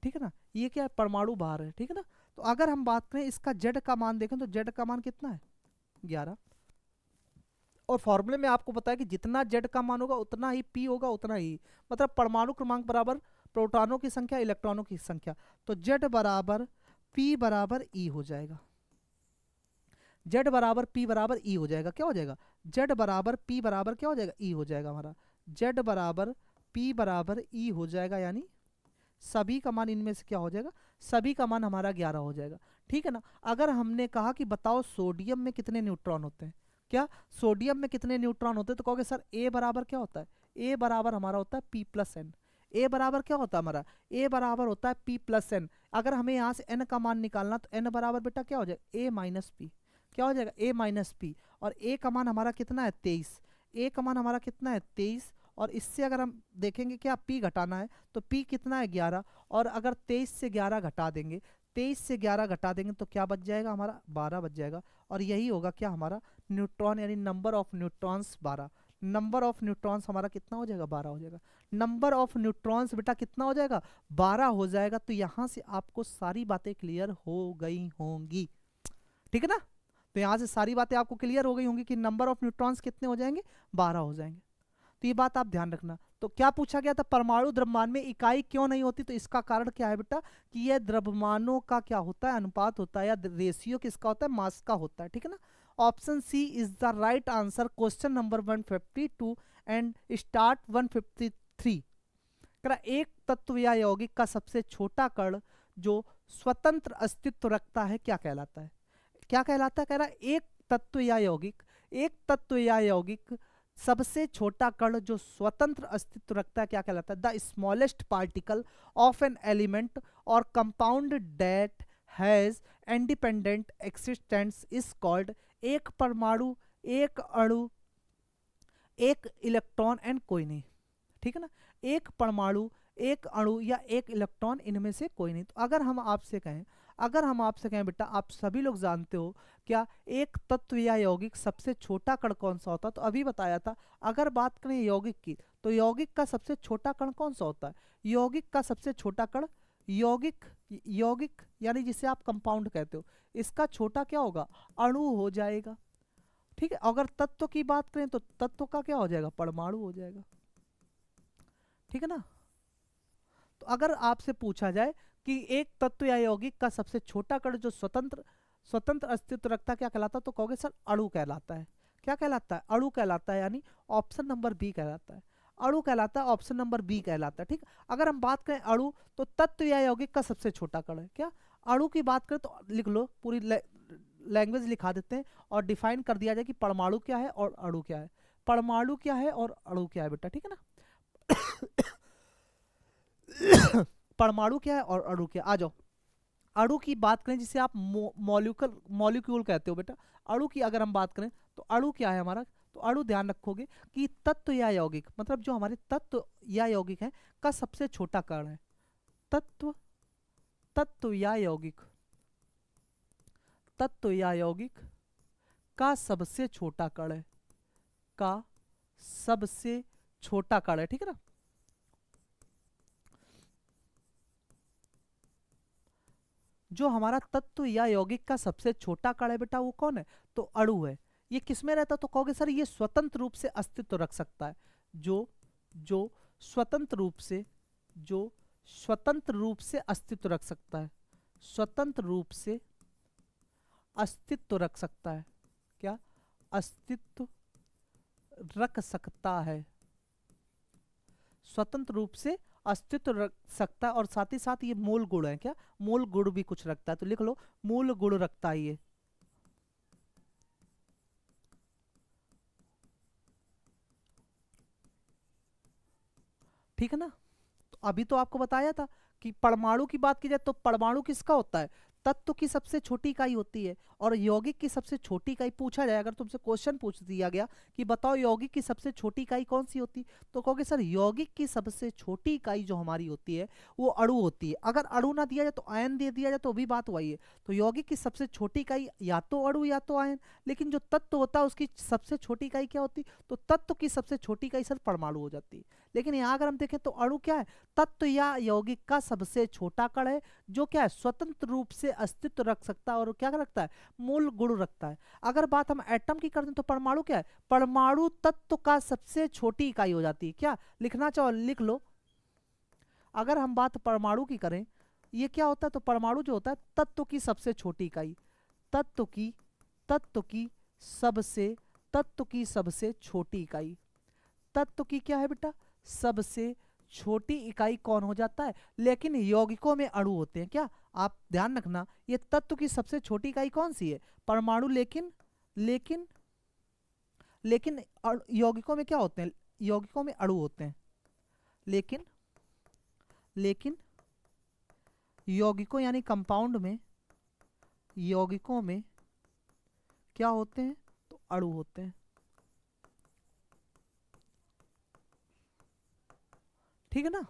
ठीक है ना, ये क्या है, परमाणु भार है, ठीक है ना। तो अगर हम बात करें इसका जेड का मान देखें, तो जेड का मान कितना है, 11। और फॉर्मूले में आपको पता है कि जितना जेड का मान होगा उतना ही पी होगा, उतना ही मतलब परमाणु क्रमांक बराबर प्रोटॉनों की संख्या इलेक्ट्रॉनों की संख्या। तो जेड बराबर पी बराबर ई हो जाएगा, जेड बराबर पी बराबर ई हो जाएगा, क्या हो जाएगा, जेड बराबर पी बराबर क्या हो जाएगा, ई हो जाएगा हमारा, जेड बराबर P बराबर E हो जाएगा, यानी सभी का मान इनमें से क्या हो जाएगा, सभी का मान हमारा 11 हो जाएगा। ठीक है ना। अगर हमने कहा कि बताओ सोडियम में कितने न्यूट्रॉन होते हैं, क्या सोडियम में कितने न्यूट्रॉन होते हैं, तो कहोगे सर ए बराबर क्या होता है, ए बराबर हमारा होता है P प्लस एन। ए बराबर क्या होता है हमारा, ए बराबर होता है P प्लस एन। अगर हमें यहाँ से एन का मान निकालना तो एन बराबर बेटा क्या हो जाएगा, ए माइनस पी। क्या हो जाएगा, ए माइनस पी। और ए का मान हमारा कितना है 23, ए का मान हमारा कितना है 23। और इससे अगर हम देखेंगे क्या पी घटाना है, तो पी कितना है 11। और अगर 23 से 11 घटा देंगे, 23 से 11 घटा देंगे तो क्या बच जाएगा हमारा, 12 बच जाएगा। और यही होगा क्या हमारा न्यूट्रॉन, यानी number of neutrons 12। Number of neutrons हमारा कितना हो जाएगा, 12 हो जाएगा। नंबर ऑफ न्यूट्रॉन्स बेटा कितना हो जाएगा, 12 हो जाएगा। तो यहाँ से आपको सारी बातें क्लियर हो गई होंगी। ठीक है ना। तो यहाँ से सारी बातें आपको क्लियर हो गई होंगी कि नंबर ऑफ न्यूट्रॉन्स कितने हो जाएंगे, 12 हो जाएंगे। तो ये बात आप ध्यान रखना। तो क्या पूछा गया था, परमाणु द्रव्यमान में इकाई क्यों नहीं होती, तो इसका कारण क्या है बेटा, कि यह द्रव्यमानों का क्या होता है, अनुपात होता है, या रेशियो किसका होता है, मास का होता है। ठीक है ना। Option C is the right answer, question number 152 and start 153। एक तत्व या यौगिक का सबसे छोटा कण जो स्वतंत्र अस्तित्व रखता है क्या कहलाता है, क्या कहलाता है, कह रहा है एक तत्व या यौगिक, एक तत्व या यौगिक सबसे छोटा कण जो स्वतंत्र अस्तित्व रखता है क्या कहलाता है, the smallest particle of an element और compound that has independent existence is called. एक परमाणु, एक अणु, एक इलेक्ट्रॉन एंड कोई नहीं। ठीक है ना। एक परमाणु, एक अणु या एक इलेक्ट्रॉन, इनमें से कोई नहीं। तो अगर हम आपसे कहें, अगर हम आपसे कहें बेटा आप सभी लोग जानते हो क्या एक तत्व या यौगिक सबसे छोटा कण कौन सा होता है, तो अभी बताया था। अगर बात करें यौगिक की, तो यौगिक का सबसे छोटा कण कौन सा होता है, यौगिक का सबसे छोटा कण, यौगिक, यौगिक यानी जिसे आप कंपाउंड कहते हो, इसका छोटा क्या होगा, अणु हो जाएगा। ठीक है। अगर तत्व की बात करें तो तत्व का क्या हो जाएगा, परमाणु हो जाएगा। ठीक है ना। तो अगर आपसे पूछा जाए कि एक तत्व या यौगिक का सबसे छोटा कण जो स्वतंत्र स्वतंत्र अस्तित्व रखता है क्या कहलाता है, तो कहोगे सर अणु कहलाता है। क्या कहलाता है, अणु कहलाता है, यानी ऑप्शन नंबर बी कहलाता है। अणु कहलाता है, ऑप्शन नंबर बी कहलाता है। ठीक। अगर हम बात करें अणु, तो तत्व या यौगिक का सबसे छोटा कण है क्या, अणु की बात करें तो लिख लो, पूरी लैंग्वेज लिखा देते हैं और डिफाइन कर दिया जाए कि परमाणु क्या है और अणु क्या है, परमाणु क्या है और अणु क्या है बेटा। ठीक है ना। परमाणु क्या है और अणु क्या, आ जाओ। अणु की बात करें जिसे आप मॉलिक्यूल कहते हो बेटा, अणु की अगर हम बात करें तो अणु क्या है हमारा, तो अणु ध्यान रखोगे कि तत्व या यौगिक, मतलब जो हमारे तत्व या यौगिक है का सबसे छोटा कण है। तत्व, तत्व या यौगिक, तत्व या यौगिक का सबसे छोटा कण है, का सबसे छोटा कण है। ठीक है ना। जो हमारा तत्व या यौगिक का सबसे छोटा कण है बेटा वो कौन है, तो अणु है। ये किसमें रहता, तो कहोगे सर ये स्वतंत्र रूप से अस्तित्व रख सकता है, जो जो स्वतंत्र रूप से, जो स्वतंत्र रूप से अस्तित्व रख सकता है, स्वतंत्र रूप से अस्तित्व रख सकता है, क्या अस्तित्व रख सकता है, स्वतंत्र रूप से अस्तित्व रख सकता है। और साथ ही साथ ये मूल गुण है, क्या मूल गुण भी कुछ रखता है, तो लिख लो मूल गुण रखता है ये। ठीक है ना। तो अभी तो आपको बताया था कि परमाणु की बात की जाए तो परमाणु किसका होता है, तत्व की सबसे छोटी इकाई होती है। और यौगिक की सबसे छोटी इकाई पूछा जाए, अगर तुमसे क्वेश्चन पूछ दिया गया कि बताओ यौगिक की सबसे छोटी इकाई कौन सी होती, तो कहोगे सर यौगिक की सबसे छोटी इकाई जो हमारी होती है वो अणु होती है। अगर अणु ना दिया जाए तो आयन दे दिया जाए तो भी बात वही है। तो यौगिक की सबसे छोटी इकाई या तो अणु या तो आयन, लेकिन जो तत्व होता है उसकी सबसे छोटी इकाई क्या होती, तो तत्व की सबसे छोटी इकाई सर परमाणु हो जाती है। लेकिन यहाँ अगर हम देखें तो अणु क्या है, तत्व या यौगिक का सबसे छोटा कण है, जो क्या है स्वतंत्र रूप से अस्तित्व रख सकता है और क्या रखता है, मूल गुण रखता है। अगर बात हम एटम की करते हैं तो परमाणु क्या है, परमाणु तत्व का सबसे छोटी इकाई हो जाती है। क्या लिखना चाहो लिख लो। अगर हम बात परमाणु की करें, ये क्या होता है, तो परमाणु जो होता है तत्व की सबसे छोटी इकाई, तत्व की, तत्व की सबसे, तत्व की सबसे छोटी इकाई, तत्व की क्या है बेटा, सबसे छोटी इकाई कौन हो जाता है, लेकिन यौगिकों में अणु होते हैं क्या। आप ध्यान रखना, ये तत्व की सबसे छोटी इकाई कौन सी है, परमाणु। लेकिन लेकिन लेकिन यौगिकों में क्या होते हैं, यौगिकों में अणु होते हैं। लेकिन लेकिन यौगिकों यानी कंपाउंड में, यौगिकों में क्या होते हैं, तो अणु होते हैं। ठीक है ना।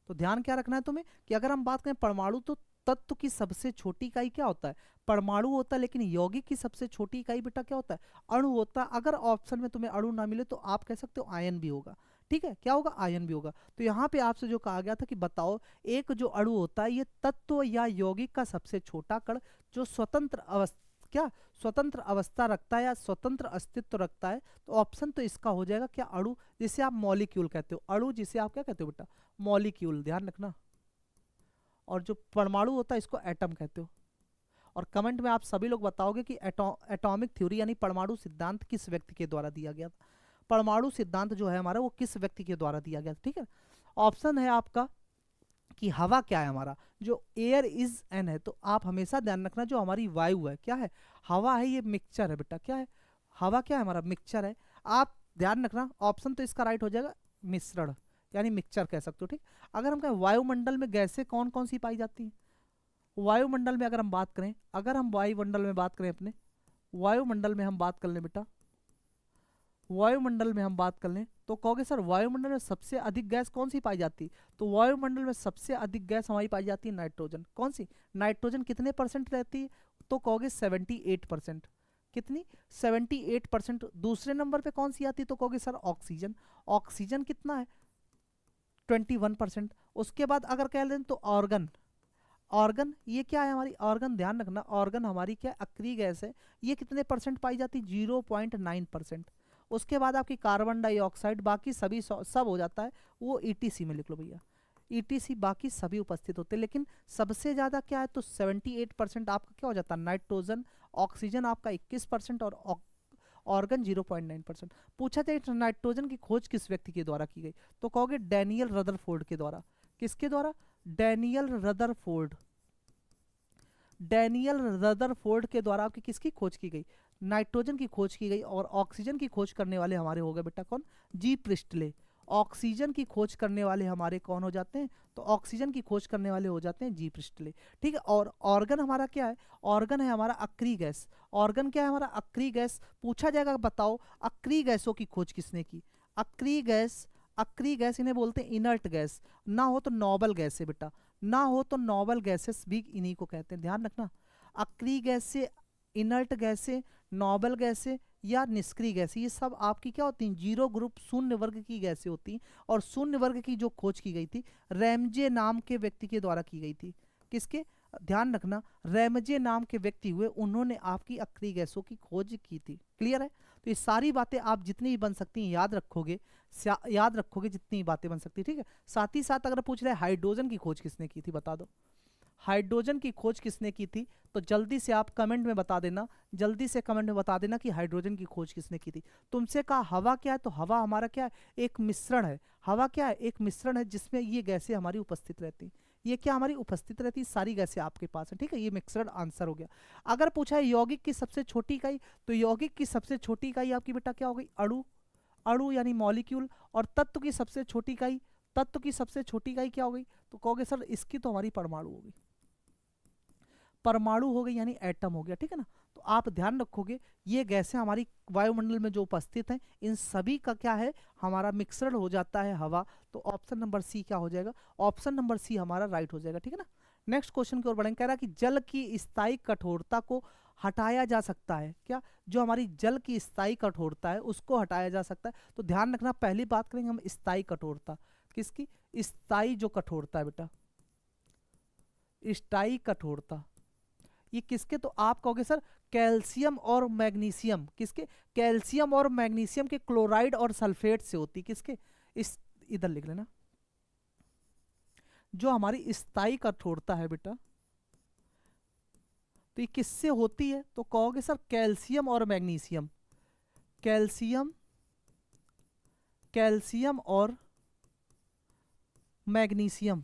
तो ध्यान क्या रखना है तुम्हें कि अगर हम बात करें परमाणु, तो तत्व की सबसे छोटी इकाई क्या होता है, परमाणु होता है। लेकिन यौगिक की सबसे छोटी इकाई बेटा क्या होता है, अणु होता है। अगर ऑप्शन में तुम्हें अणु ना मिले तो आप कह सकते हो आयन भी होगा। ठीक है, क्या होगा, आयन भी होगा। तो यहाँ पे आपसे जो कहा गया था कि बताओ एक जो अणु होता है ये तत्व या यौगिक का सबसे छोटा कण जो स्वतंत्र अवस्था, क्या स्वतंत्र अवस्था रखता है या स्वतंत्र अस्तित्व रखता है। तो ऑप्शन तो इसका हो जाएगा क्या, अणु, जिसे आप मॉलिक्यूल कहते हो। अणु जिसे आप क्या कहते हो बेटा, मॉलिक्यूल, ध्यान रखना। और जो परमाणु होता है इसको एटम कहते हो। और कमेंट में आप सभी लोग बताओगे कि एटॉमिक थ्योरी यानी परमाणु सिद्धांत किस व्यक्ति के द्वारा दिया गया था। परमाणु सिद्धांत जो है हमारा वो किस व्यक्ति के द्वारा दिया गया था। ठीक है, ऑप्शन है आपका कि हवा क्या है हमारा, जो एयर इज एन है। तो आप हमेशा ध्यान रखना जो हमारी वायु है क्या है, हवा है, ये मिक्सचर है बेटा। क्या है, हवा क्या है हमारा, मिक्सचर है। आप ध्यान रखना ऑप्शन तो इसका राइट हो जाएगा मिश्रण, यानी मिक्सचर कह सकते हो। ठीक, अगर हम कहें वायुमंडल में गैसें कौन कौन सी पाई जाती हैं, वायुमंडल में अगर हम बात करें, अगर हम वायुमंडल में बात करें अपने, वायुमंडल में हम बात कर लें बेटा, वायुमंडल में हम बात कर लें तो कहोगे सर वायुमंडल में सबसे अधिक गैस कौन सी पाई जाती, तो वायुमंडल में सबसे अधिक गैस हमारी पाई जाती है नाइट्रोजन। कौन सी, नाइट्रोजन कितने परसेंट रहती है, तो कहोगे 78%। कितनी, 78%। दूसरे नंबर पे कौन सी आती है, तो कहोगे सर ऑक्सीजन। ऑक्सीजन कितना है, 21%। उसके बाद अगर कह लें तो ऑर्गन, ऑर्गन ये क्या है हमारी, ऑर्गन ध्यान रखना, ऑर्गन हमारी क्या अक्रिय गैस है, ये कितने परसेंट पाई जाती, 0.9%। उसके बाद आपकी कार्बन डाइऑक्साइड, बाकी सभी सब हो जाता है वो ईटीसी में लिख लो भैया, ईटीसी बाकी सभी उपस्थित होते हैं। लेकिन सबसे ज़्यादा क्या है, तो 78% आपका क्या हो जाता है नाइट्रोजन, ऑक्सीजन आपका 21% और ऑर्गन 0.9%। पूछा जाए नाइट्रोजन की खोज किस व्यक्ति के द्वारा की गई, तो कहोगे डैनियल रदरफोर्ड के द्वारा। किसके द्वारा, डैनियल रदरफोर्ड, डैनियल रदरफोर्ड के द्वारा आपकी किसकी खोज की गई, नाइट्रोजन की खोज की गई। और ऑक्सीजन की खोज करने वाले हमारे हो गए बेटा कौन, जी प्रिस्टले। ऑक्सीजन की खोज करने वाले हमारे कौन हो जाते हैं, तो ऑक्सीजन की खोज करने वाले हो जाते हैं जी प्रिस्टले। ठीक है, और ऑर्गन हमारा क्या है, ऑर्गन है हमारा अक्रिय गैस। ऑर्गन क्या है हमारा, अक्रिय गैस। पूछा जाएगा बताओ अक्रिय गैसों की खोज किसने की, अक्रिय गैस, अक्रिय गैस इन्हें बोलते हैं इनर्ट गैस, ना हो तो नोबल गैस है बेटा, ना हो तो नोबल गैसेस भी इन्हीं को कहते हैं। ध्यान रखना, अक्रिय गैस से, इनर्ट गैस से, नोबल गैस से या निष्क्रिय गैस, ये सब आपकी क्या होती हैं, जीरो ग्रुप शून्य वर्ग की गैसें होती हैं। और शून्य वर्ग की जो खोज की गई थी रैमजे नाम के व्यक्ति के द्वारा की गई थी। किसके, ध्यान रखना रैमजे नाम के व्यक्ति हुए, उन्होंने आपकी अक्रिय गैसों की खोज की थी। क्लियर है, तो ये सारी बातें आप जितनी भी बन सकती हैं याद रखोगे, याद रखोगे जितनी बातें बन सकती है। ठीक है, साथ ही साथ अगर पूछ रहे हाइड्रोजन की खोज किसने की थी बता दो, हाइड्रोजन की खोज किसने की थी, तो जल्दी से आप कमेंट में बता देना, जल्दी से कमेंट में बता देना कि हाइड्रोजन की खोज किसने की थी। तुमसे कहा हवा क्या है, तो हवा हमारा क्या है, एक मिश्रण है। हवा क्या है, एक मिश्रण है जिसमें ये गैसें हमारी उपस्थित रहती, ये क्या हमारी उपस्थित रहती, सारी गैसें आपके पास है। ठीक है, ये मिक्सड आंसर हो गया। अगर पूछा है यौगिक की सबसे छोटी इकाई, तो यौगिक की सबसे छोटी इकाई आपकी बेटा क्या हो गई, अणु, अणु यानी मॉलिक्यूल। और तत्व की सबसे छोटी इकाई, तत्व की सबसे छोटी इकाई क्या हो गई, तो कहोगे सर इसकी तो हमारी परमाणु हो गई, परमाणु हो गई यानी एटम हो गया। ठीक है ना, तो आप ध्यान रखोगे ये गैसें हमारी वायुमंडल में जो उपस्थित हैं इन सभी का क्या है, हमारा मिक्सर हो जाता है हवा। तो ऑप्शन नंबर सी क्या हो जाएगा, ऑप्शन नंबर सी हमारा राइट हो जाएगा। ठीक है ना, नेक्स्ट क्वेश्चन की ओर बढ़ेंगे। कह रहा है कि जल की स्थायी कठोरता को हटाया जा सकता है क्या, जो हमारी जल की स्थायी कठोरता है उसको हटाया जा सकता है। तो ध्यान रखना पहली बात करेंगे हम स्थायी कठोरता, किसकी, स्थायी जो कठोरता है बेटा, स्थायी कठोरता ये किसके, तो आप कहोगे सर कैल्शियम और मैग्नीशियम, किसके, कैल्शियम और मैग्नीशियम के क्लोराइड और सल्फेट से होती, किसके, इस इधर लिख लेना, जो हमारी स्थायी कठोरता है बेटा तो ये किससे होती है, तो कहोगे सर कैल्शियम और मैग्नीशियम, कैल्शियम, कैल्शियम और मैग्नीशियम,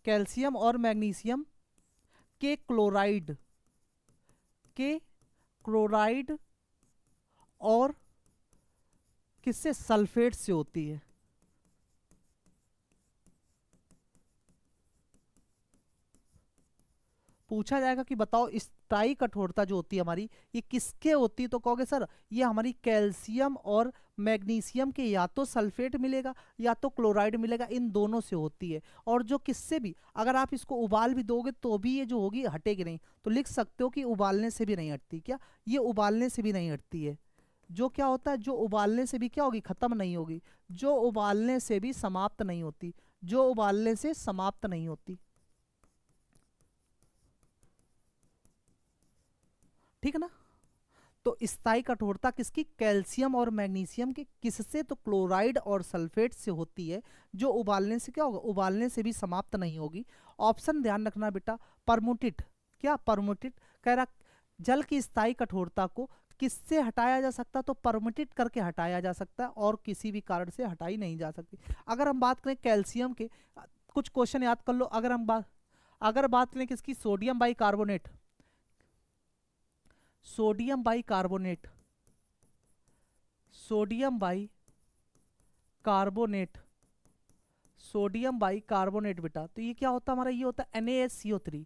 कैल्शियम और मैग्नीशियम के क्लोराइड, के क्लोराइड और किससे, सल्फेट से होती है। पूछा जाएगा कि बताओ स्थायी कठोरता जो होती है हमारी, ये किसके होती है, तो कहोगे सर ये हमारी कैल्शियम और मैग्नीशियम के या तो सल्फेट मिलेगा या तो क्लोराइड मिलेगा, इन दोनों से होती है। और जो किससे भी, अगर आप इसको उबाल भी दोगे तो भी ये जो होगी हटेगी नहीं, तो लिख सकते हो कि उबालने से भी नहीं हटती। क्या, ये उबालने से भी नहीं हटती है। जो क्या होता है, जो उबालने से भी क्या होगी, खत्म नहीं होगी, जो उबालने से भी समाप्त नहीं होती, जो उबालने से समाप्त नहीं होती। ठीक है ना। तो स्थायी कठोरता किसकी, कैल्शियम और मैग्नीशियम की, किससे, तो क्लोराइड और सल्फेट से होती है, जो उबालने से क्या होगा, उबालने से भी समाप्त नहीं होगी। ऑप्शन ध्यान रखना बेटा, परमुटिट, क्या परमुटिट कह रहा, जल की स्थायी कठोरता को किससे हटाया जा सकता, तो परमुटिट करके हटाया जा सकता है, और किसी भी कारण से हटाई नहीं जा सकती। अगर हम बात करें कैल्शियम के, कुछ क्वेश्चन याद कर लो। अगर बात करें किसकी, sodium by carbonate, sodium by carbonate, sodium by carbonate, sodium by carbonate बेटा, तो ये क्या होता है हमारा, ये होता है NaSCO3।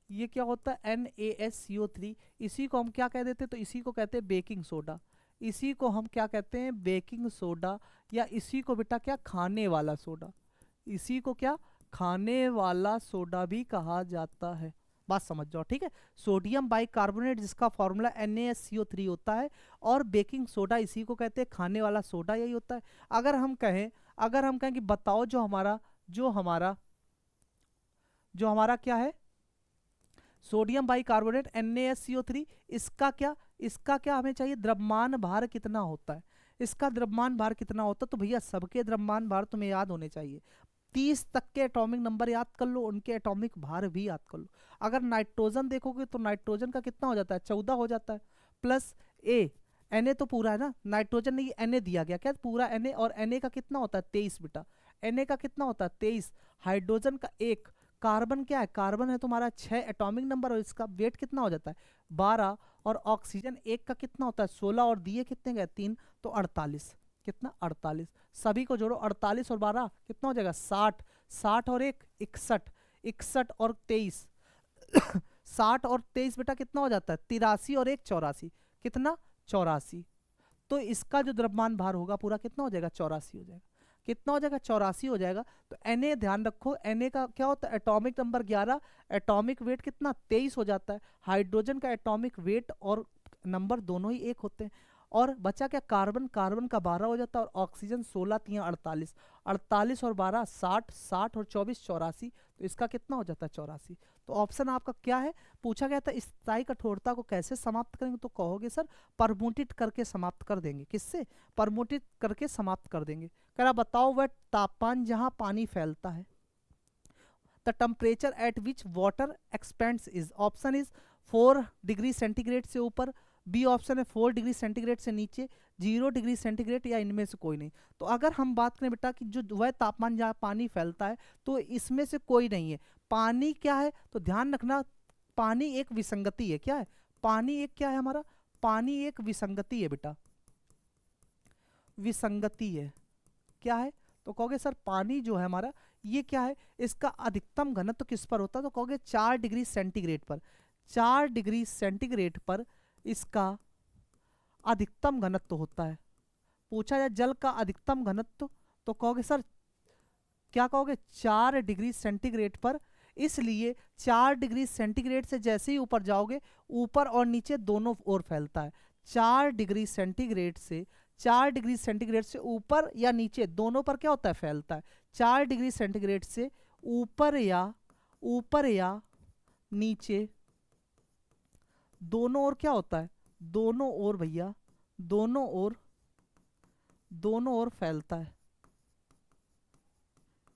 ये क्या होता है, NaSCO3। इसी को हम क्या कह देते हैं, तो इसी को कहते हैं बेकिंग सोडा। इसी को हम क्या कहते हैं, बेकिंग सोडा, या इसी को बेटा क्या, खाने वाला सोडा। इसी को क्या, खाने वाला सोडा भी कहा जाता है। बात समझ जाओ, ठीक है। सोडियम बाइकार्बोनेट जिसका फॉर्मूला NaSCO3 होता है, और बेकिंग सोडा इसी को कहते हैं खाने वाला सोडा, यही होता है। अगर हम कहें कि बताओ जो हमारा क्या है, सोडियम बाइकार्बोनेट NaSCO3, इसका क्या हमें चाहिए, द्रव्यमान भार कितना होता है, इसका द्रव्यमान भार कितना होता है, तो भैया सबके द्रव्यमान भार तुम्हें याद होने चाहिए। 30 तक के एटॉमिक नंबर याद कर लो, उनके एटॉमिक भार भी याद कर लो। अगर नाइट्रोजन देखोगे तो नाइट्रोजन का कितना हो जाता है, 14 हो जाता है, प्लस ए, Na तो पूरा है ना, नाइट्रोजन नहीं Na दिया गया, क्या पूरा Na, और Na का कितना होता है 23 बेटा, Na का कितना होता है 23, हाइड्रोजन का 1, कार्बन क्या है, कार्बन है तुम्हारा 6 एटॉमिक नंबर, और इसका वेट कितना हो जाता है 12, और ऑक्सीजन 1 का कितना होता है 16, और दिए कितने गए 3, तो 48, कितना 48, सभी को जोड़ो, 48 और 12 कितना हो जाएगा 60, 60 और 1 61, 61 और 23 60 और 23 बेटा कितना हो जाता है 83, और 1 84, कितना 84। तो इसका जो द्रव्यमान भार होगा पूरा कितना हो जाएगा 84 हो जाएगा, कितना हो जाएगा 84 हो जाएगा। तो Na ध्यान रखो, Na का क्या होता है एटॉमिक नंबर 11, एटॉमिक वेट कितना 23 हो जाता है, हाइड्रोजन का एटॉमिक वेट और नंबर दोनों ही 1 होते हैं, और बचा क्या कार्बन, कार्बन का 12 हो जाता है, और ऑक्सीजन 16, 3 48, 48 और 12 60, 60 और 24 84, तो इसका कितना हो जाता है 84। तो ऑप्शन आपका क्या है, पूछा गया था स्थायी कठोरता को कैसे समाप्त करेंगे, तो कहोगे सर परमुटित करके समाप्त कर देंगे, किससे, परमुटित करके समाप्त कर देंगे। कह रहा बताओ वह तापमान जहां पानी फैलता है, the temperature at which water expends is, option is 4 degree centigrade से ऊपर, बी ऑप्शन है 4 डिग्री सेंटीग्रेड से नीचे, 0 डिग्री सेंटीग्रेड, या इनमें से कोई नहीं। तो अगर हम बात करें बेटा कि जो वह तापमान जहाँ पानी फैलता है, तो इसमें से कोई नहीं है। पानी क्या है, तो ध्यान रखना, पानी एक विसंगति है, क्या है, पानी एक क्या है हमारा, पानी एक विसंगति है बेटा, विसंगति है, क्या है, तो कहोगे सर पानी जो है हमारा ये क्या है, इसका अधिकतम घनत्व किस पर होता है, तो कहोगे 4 डिग्री सेंटीग्रेड पर, 4 डिग्री सेंटीग्रेड पर इसका अधिकतम घनत्व होता है। पूछा जाए जल का अधिकतम घनत्व, तो कहोगे सर क्या कहोगे 4 डिग्री सेंटीग्रेड पर, इसलिए 4 डिग्री सेंटीग्रेड से जैसे ही ऊपर जाओगे, ऊपर और नीचे दोनों ओर फैलता है। 4 डिग्री सेंटीग्रेड से 4 डिग्री सेंटीग्रेड से ऊपर या नीचे दोनों पर क्या होता है फैलता है। 4 डिग्री सेंटीग्रेड से ऊपर या नीचे दोनों ओर क्या होता है, दोनों ओर भैया, दोनों ओर फैलता है,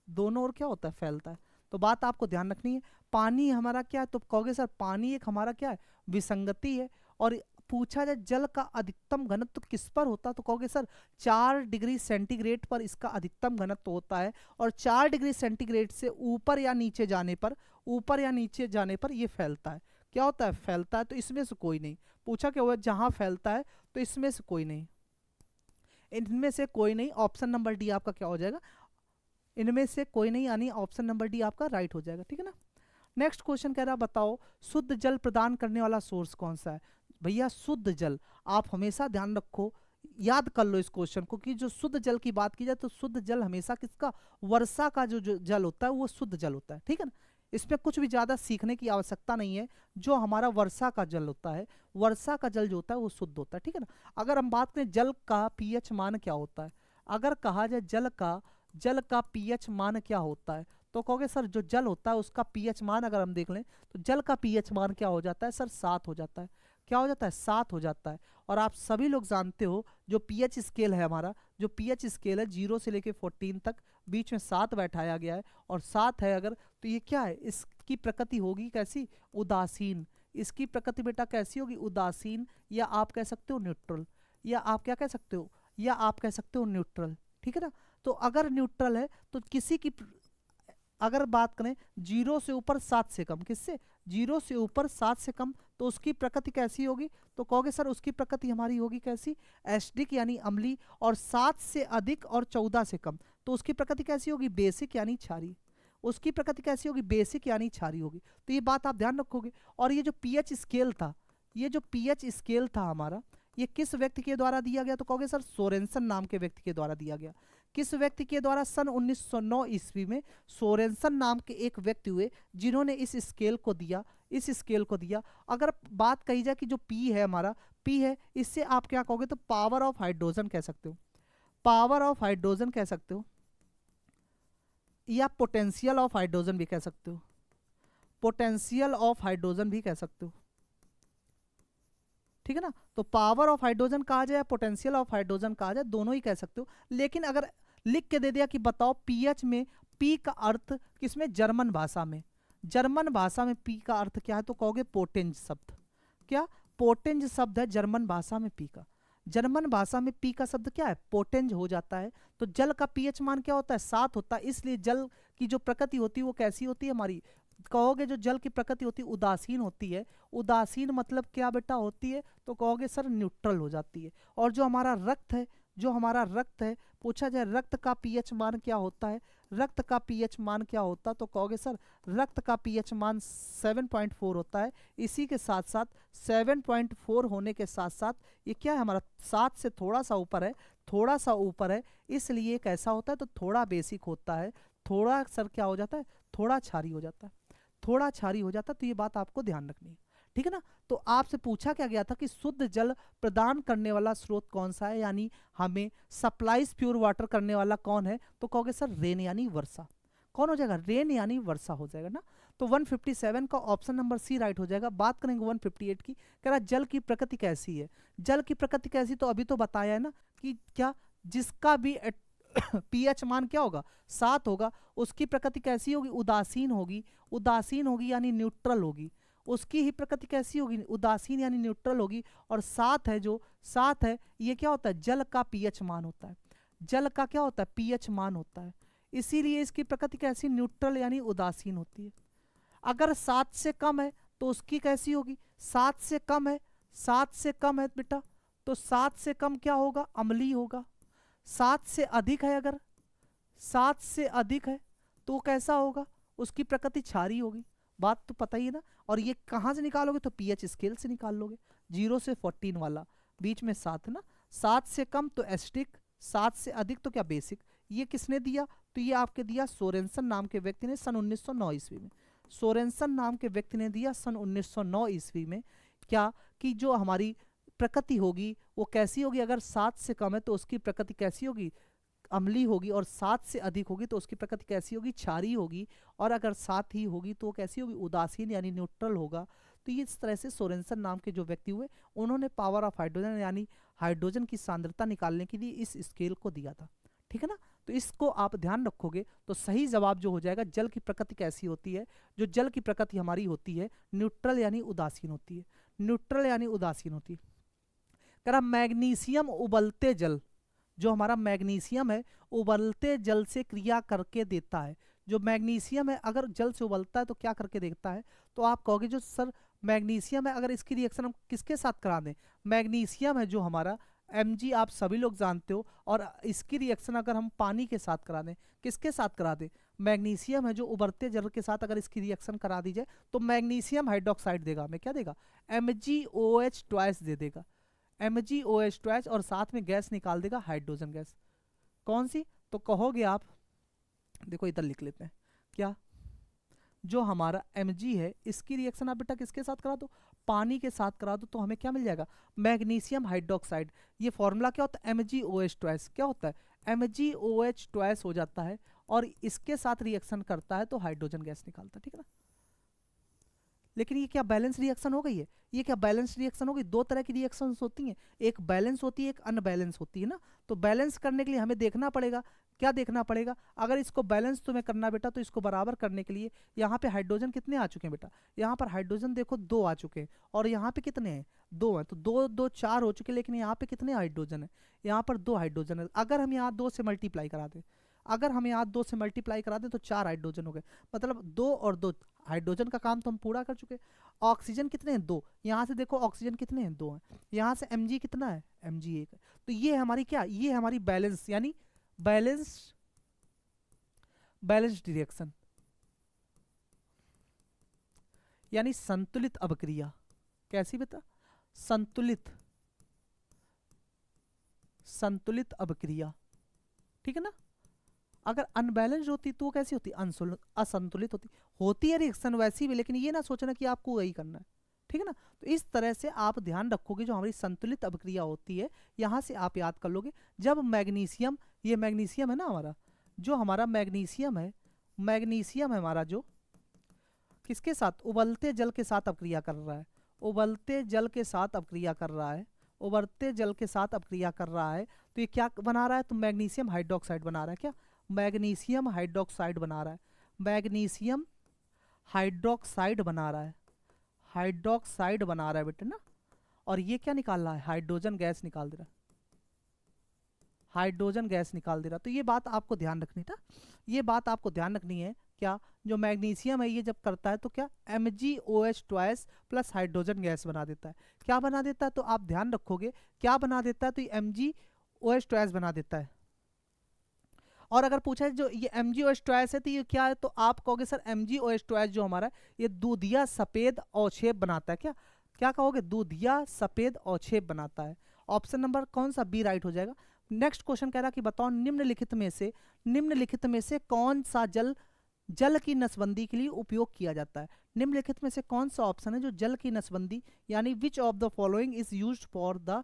दोनों ओर क्या होता है फैलता है। तो बात आपको ध्यान रखनी है, पानी हमारा क्या है, तो कहोगे सर पानी एक हमारा क्या है विसंगति है, और पूछा जाए जल का अधिकतम घनत्व किस पर होता, तो कहोगे सर 4 डिग्री सेंटीग्रेड पर इसका अधिकतम घनत्व होता है, और 4 डिग्री सेंटीग्रेड से ऊपर या नीचे जाने पर, ऊपर या नीचे जाने पर ये फैलता है। क्या होता है? फैलता है। तो इसमें से कोई नहीं। पूछा क्या हुआ? जहां फैलता है, तो इसमें से कोई नहीं, इनमें से कोई नहीं। ऑप्शन नंबर डी आपका क्या हो जाएगा? इनमें से कोई नहीं, यानी ऑप्शन नंबर डी आपका राइट हो जाएगा। ठीक है ना। नेक्स्ट क्वेश्चन कह रहा है बताओ शुद्ध जल प्रदान करने वाला सोर्स कौन सा है। भैया शुद्ध जल, आप हमेशा ध्यान रखो, याद कर लो इस क्वेश्चन को, कि जो शुद्ध जल की बात की जाए तो शुद्ध जल हमेशा किसका? वर्षा का जो जल होता है वो शुद्ध जल होता है। ठीक है ना। इसमें कुछ भी ज्यादा सीखने की आवश्यकता नहीं है। जो हमारा वर्षा का जल होता है, वर्षा का जल जो होता है वो शुद्ध होता है। ठीक है ना। अगर हम बात करें जल का पीएच मान क्या होता है, अगर कहा जाए जल का पीएच मान क्या होता है, तो कहोगे सर जो जल होता है उसका पीएच मान अगर हम देख लें तो जल का पीएच मान क्या हो जाता है सर? 7 हो जाता है। क्या हो जाता है? 7 हो जाता है। और आप सभी लोग जानते हो जो पीएच स्केल है हमारा, जो पीएच स्केल है 0 से लेके 14 तक, बीच में 7 बैठाया गया है, और 7 है अगर, तो ये क्या है? इसकी प्रकृति होगी कैसी? उदासीन। इसकी प्रकृति बेटा कैसी होगी? उदासीन, या आप कह सकते हो न्यूट्रल, या आप क्या कह सकते हो? या आप कह सकते हो न्यूट्रल। ठीक है ना। तो अगर न्यूट्रल है तो किसी की, अगर बात करें 0 से ऊपर 7 से कम, किससे? 0 से ऊपर 7 से कम, तो उसकी प्रकृति कैसी होगी? तो कहोगे सर उसकी प्रकृति हमारी होगी कैसी? एसिडिक यानी अम्लीय। और 7 से अधिक और 14 से कम, तो उसकी प्रकृति कैसी होगी? बेसिक यानी क्षारीय। उसकी प्रकृति कैसी होगी? बेसिक यानी क्षारीय होगी। तो ये बात आप ध्यान रखोगे। और ये जो पीएच स्केल था, ये जो पीएच स्केल था हमारा, ये किस व्यक्ति के द्वारा दिया गया? तो कहोगे सर सोरेनसन नाम के व्यक्ति के द्वारा दिया गया। किस व्यक्ति के द्वारा? सन 1909 ईस्वी में सोरेनसन नाम के एक व्यक्ति हुए जिन्होंने इस स्केल को दिया, इस स्केल को दिया। अगर बात कही जाए कि जो पी है हमारा, पी है, इससे आप क्या कहोगे? तो पावर ऑफ हाइड्रोजन कह सकते हो, पावर ऑफ हाइड्रोजन कह सकते हो, या पोटेंशियल ऑफ हाइड्रोजन भी कह सकते हो, पोटेंशियल ऑफ हाइड्रोजन भी कह सकते हो। ठीक है ना। तो पावर ऑफ हाइड्रोजन कहा जाए या पोटेंशियल ऑफ हाइड्रोजन कहा जाए, दोनों ही कह सकते हो। लेकिन अगर लिख के दे दिया कि बताओ पीएच में पी का अर्थ किसमें? जर्मन भाषा में, जर्मन भाषा में पी का अर्थ क्या है? तो कहोगे पोटेंज शब्द। क्या? पोटेंज शब्द है जर्मन भाषा में पी का। जर्मन भाषा में पी का शब्द क्या है? पोटेंज हो जाता है। तो जल का पीएच मान क्या होता है? 7 होता है। इसलिए जल की जो प्रकृति होती है वो कैसी होती है हमारी? कहोगे जो जल की प्रकृति होती है उदासीन होती है। उदासीन मतलब क्या बेटा होती है? तो कहोगे सर न्यूट्रल हो जाती है। और जो हमारा रक्त है, जो हमारा रक्त है, पूछा जाए रक्त का पीएच मान क्या होता है? रक्त का पीएच मान क्या होता? तो कहोगे सर रक्त का पीएच मान 7.4 होता है। इसी के साथ साथ 7.4 होने के साथ साथ ये क्या है हमारा? 7 से थोड़ा सा ऊपर है, थोड़ा सा ऊपर है, इसलिए कैसा होता है? तो थोड़ा बेसिक होता है। थोड़ा सर क्या हो जाता है? थोड़ा क्षारीय हो जाता है, थोड़ा क्षारीय हो जाता है। तो ये बात आपको ध्यान रखनी है। ठीक है ना। तो आपसे पूछा क्या गया था कि शुद्ध जल प्रदान करने वाला स्रोत कौन सा है, यानी हमें सप्लाईज प्योर वाटर करने वाला कौन है? तो कहोगे सर रेन यानी वर्षा। कौन हो जाएगा? रेन यानी वर्षा हो जाएगा ना। तो 157 का ऑप्शन नंबर सी राइट हो जाएगा। बात करेंगे 158 की, कह रहा जल की प्रकृति कैसी है? जल की प्रकृति कैसी? तो अभी तो बताया है ना कि क्या, जिसका भी पीएच मान क्या होगा? 7 होगा। उसकी प्रकृति कैसी होगी? उदासीन होगी। उदासीन होगी यानी न्यूट्रल होगी। उसकी ही प्रकृति कैसी होगी? उदासीन यानी न्यूट्रल होगी। और 7 है, जो 7 है ये क्या होता है? जल का पीएच मान होता है। जल का क्या होता है? पीएच मान होता है। इसीलिए इसकी प्रकृति कैसी? न्यूट्रल यानी उदासीन होती है। अगर 7 से कम है तो उसकी कैसी होगी? 7 से कम है, 7 से कम है बेटा, तो 7 से कम क्या होगा? अम्लीय होगा। 7 से अधिक है, अगर 7 से अधिक है तो कैसा होगा? उसकी प्रकृति क्षारीय होगी। बात तो पता ही है ना। और ये कहाँ से निकालोगे? तो पीएच स्केल से निकाल लोगे, 0 से 14 वाला, बीच में 7 है ना। 7 से कम तो एसिडिक, 7 से अधिक तो क्या? बेसिक। ये किसने दिया? तो ये आपके दिया सोरेनसन नाम के व्यक्ति ने सन 1909 ईस्वी में। सोरेनसन नाम के व्यक्ति ने दिया सन 1909 ईस्वी में। क्या कि जो हमारी प्रकृति होगी वो कैसी होगी? अगर 7 से कम है तो उसकी प्रकृति कैसी होगी? अम्लीय होगी। और 7 से अधिक होगी तो उसकी प्रकृति कैसी होगी? क्षारीय होगी। और अगर 7 ही होगी तो वो कैसी होगी? उदासीन यानी न्यूट्रल होगा। तो इस तरह से सोरेनसन नाम के जो व्यक्ति हुए उन्होंने पावर ऑफ हाइड्रोजन यानी हाइड्रोजन की सांद्रता निकालने के लिए इस स्केल को दिया था। ठीक है ना। तो इसको आप ध्यान रखोगे तो सही जवाब जो हो जाएगा, जल की प्रकृति कैसी होती है? जो जल की प्रकृति हमारी होती है न्यूट्रल यानी उदासीन होती है। न्यूट्रल यानी उदासीन होती है। कह रहा मैग्नीशियम उबलते जल, जो हमारा मैग्नीशियम है उबलते जल से क्रिया करके देता है। जो मैग्नीशियम है अगर जल से उबलता है तो क्या करके देता है, तो आप कहोगे जो सर मैग्नीशियम है अगर इसकी रिएक्शन हम किसके साथ करा दें, मैग्नीशियम है जो हमारा Mg आप सभी लोग जानते हो, और इसकी रिएक्शन अगर हम पानी के साथ करा दें, किसके साथ करा दें, मैग्नीशियम है जो उबलते जल के साथ अगर इसकी रिएक्शन करा दी जाए तो मैग्नीशियम हाइड्रोक्साइड देगा, हमें क्या देगा, MgOH ट्वाइस दे देगा, MgOH ट्वाइस, और साथ में गैस निकाल देगा हाइड्रोजन गैस। कौन सी, तो कहोगे आप, देखो इधर लिख लेते हैं, क्या, जो हमारा Mg है इसकी रिएक्शन आप बेटा किसके साथ करा दो, पानी के साथ करा दो, तो हमें क्या मिल जाएगा, मैग्नीशियम हाइड्रोक्साइड। ये फॉर्मूला क्या होता है, MgOH ट्वाइस, क्या होता है MgOH ट्वाइस हो जाता है, और इसके साथ रिएक्शन करता है तो हाइड्रोजन गैस निकालता है, ठीक है ना। लेकिन ये क्या बैलेंस रिएक्शन हो गई है, ये क्या बैलेंस रिएक्शन हो गई, दो तरह की रिएक्शंस होती हैं, एक बैलेंस होती है एक अनबैलेंस होती है ना। तो बैलेंस करने के लिए हमें देखना पड़ेगा, क्या देखना पड़ेगा, अगर इसको बैलेंस तुम्हें करना बेटा तो इसको बराबर करने के लिए यहाँ पे हाइड्रोजन कितने आ चुके हैं बेटा, यहाँ पर हाइड्रोजन देखो 2 आ चुके हैं, और यहाँ पे कितने हैं 2 हैं, तो 2 2 4 हो चुके हैं, लेकिन यहाँ पे कितने हाइड्रोजन है, यहाँ पर 2 हाइड्रोजन है। अगर हम यहाँ 2 से मल्टीप्लाई करा दें, अगर हम यहाँ 2 से मल्टीप्लाई करा दें तो 4 हाइड्रोजन हो गए, मतलब 2 और 2 हाइड्रोजन का काम तो हम पूरा कर चुके हैं। ऑक्सीजन कितने हैं 2, यहाँ से देखो ऑक्सीजन कितने हैं 2 हैं, यहाँ से Mg कितना है Mg 1 है। तो ये हमारी क्या, ये हमारी बैलेंस, यानी बैलेंस रिएक्शन, यानी संतुलित अभिक्रिया। कैसी बेटा, संतुलित अभिक्रिया, ठीक है ना। अगर अनबैलेंस्ड होती तो वो कैसी होती, असंतुलित होती है रिएक्शन वैसी भी, लेकिन ये ना सोचना कि आपको वही करना है, ठीक है ना। तो इस तरह से आप ध्यान रखोगे, जो हमारी संतुलित अभिक्रिया होती है यहाँ से आप याद कर लोगे। जब मैग्नीशियम, ये मैग्नीशियम है ना हमारा, जो हमारा मैग्नीशियम है हमारा जो किसके साथ, उबलते जल के साथ अभिक्रिया कर रहा है, उबलते जल के साथ अभिक्रिया कर रहा है, उबलते जल के साथ अभिक्रिया कर रहा है, तो ये क्या बना रहा है, तो मैग्नीशियम हाइड्रोक्साइड बना रहा है, क्या, मैग्नीशियम हाइड्रोक्साइड बना रहा है, मैग्नीशियम हाइड्रोक्साइड बना रहा है, हाइड्रोक्साइड बना रहा है बेटा ना। और ये क्या निकाल रहा है, हाइड्रोजन गैस निकाल दे रहा है, हाइड्रोजन गैस निकाल दे रहा। तो ये बात आपको ध्यान रखनी था, ये बात आपको ध्यान रखनी है, क्या, जो मैग्नीशियम है ये जब करता है तो क्या MgOH twice plus hydrogen gas बना देता है, क्या बना देता है, तो आप ध्यान रखोगे क्या बना देता है, तो ये MgOH ट्वाइस बना देता है। और अगर पूछा है जो ये MgOH ट्वाइस है तो ये क्या है, तो आप कहोगे सर MgOH ट्वाइस जो हमारा ये दूधिया सफेद अवक्षेप बनाता है, क्या क्या कहोगे, दूधिया सफेद अवक्षेप बनाता है। ऑप्शन नंबर कौन सा, बी राइट हो जाएगा। नेक्स्ट क्वेश्चन कह रहा कि बताओ निम्नलिखित में से कौन सा जल की नसबंदी के लिए उपयोग किया जाता है। निम्नलिखित में से कौन सा ऑप्शन है जो जल की नसबंदी, यानी which of the following is used for the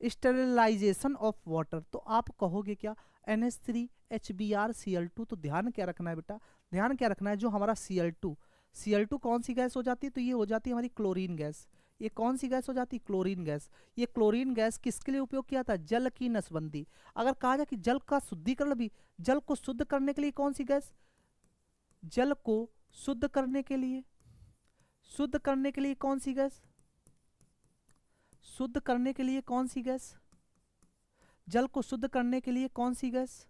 sterilization of water, तो आप कहोगे क्या NH3 HBr Cl2। तो ध्यान क्या रखना है बेटा, ध्यान क्या रखना है, जो हमारा Cl2 कौन सी गैस हो जाती है, तो ये हो जाती है हमारी क्लोरीन गैस। ये कौन सी गैस हो जाती है, क्लोरीन गैस। ये क्लोरीन गैस किसके लिए उपयोग किया था, जल की नसबंदी। अगर कहा जाए कि जल का शुद्धिकरण भी, जल को शुद्ध करने के लिए कौन सी गैस, जल को शुद्ध करने के लिए कौन सी गैस, शुद्ध करने के लिए कौन सी गैस, जल को शुद्ध करने के लिए कौन सी गैस,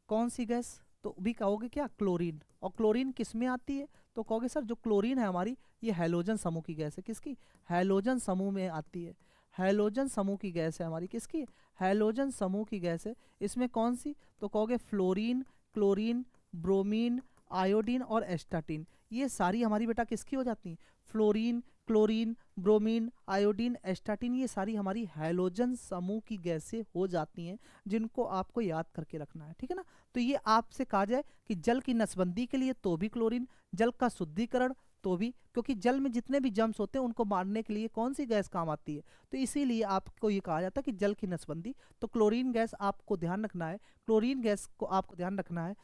कौन सी गैस, तो भी कहोगे क्या, क्लोरीन। और क्लोरीन किस में आती है, तो कहोगे सर जो क्लोरीन है हमारी ये हैलोजन समूह की गैस है, किसकी, हैलोजन समूह में आती है, हैलोजन समूह की गैस है हमारी, किसकी, हैलोजन समूह की गैस है। इसमें कौन सी, तो कहोगे फ्लोरीन, क्लोरीन, ब्रोमीन, आयोडीन और एस्टाटीन, ये सारी हमारी बेटा किसकी हो जाती हैं, fluorine, chlorine, bromine, iodine, astatine, ये सारी हमारी हैलोजन समूह की गैसें हो जाती हैं, जिनको आपको याद करके रखना है, ठीक है ना। तो ये आपसे कहा जाए कि जल की नसबंदी के लिए तो भी क्लोरीन, जल का शुद्धिकरण तो भी, क्योंकि जल में जितने भी जम्स होते हैं उनको मारने के लिए कौन सी गैस काम आती है, तो इसीलिए आपको ये कहा जाता है कि जल की नसबंदी, तो क्लोरीन गैस आपको ध्यान रखना है, क्लोरीन गैस को आपको ध्यान रखना है।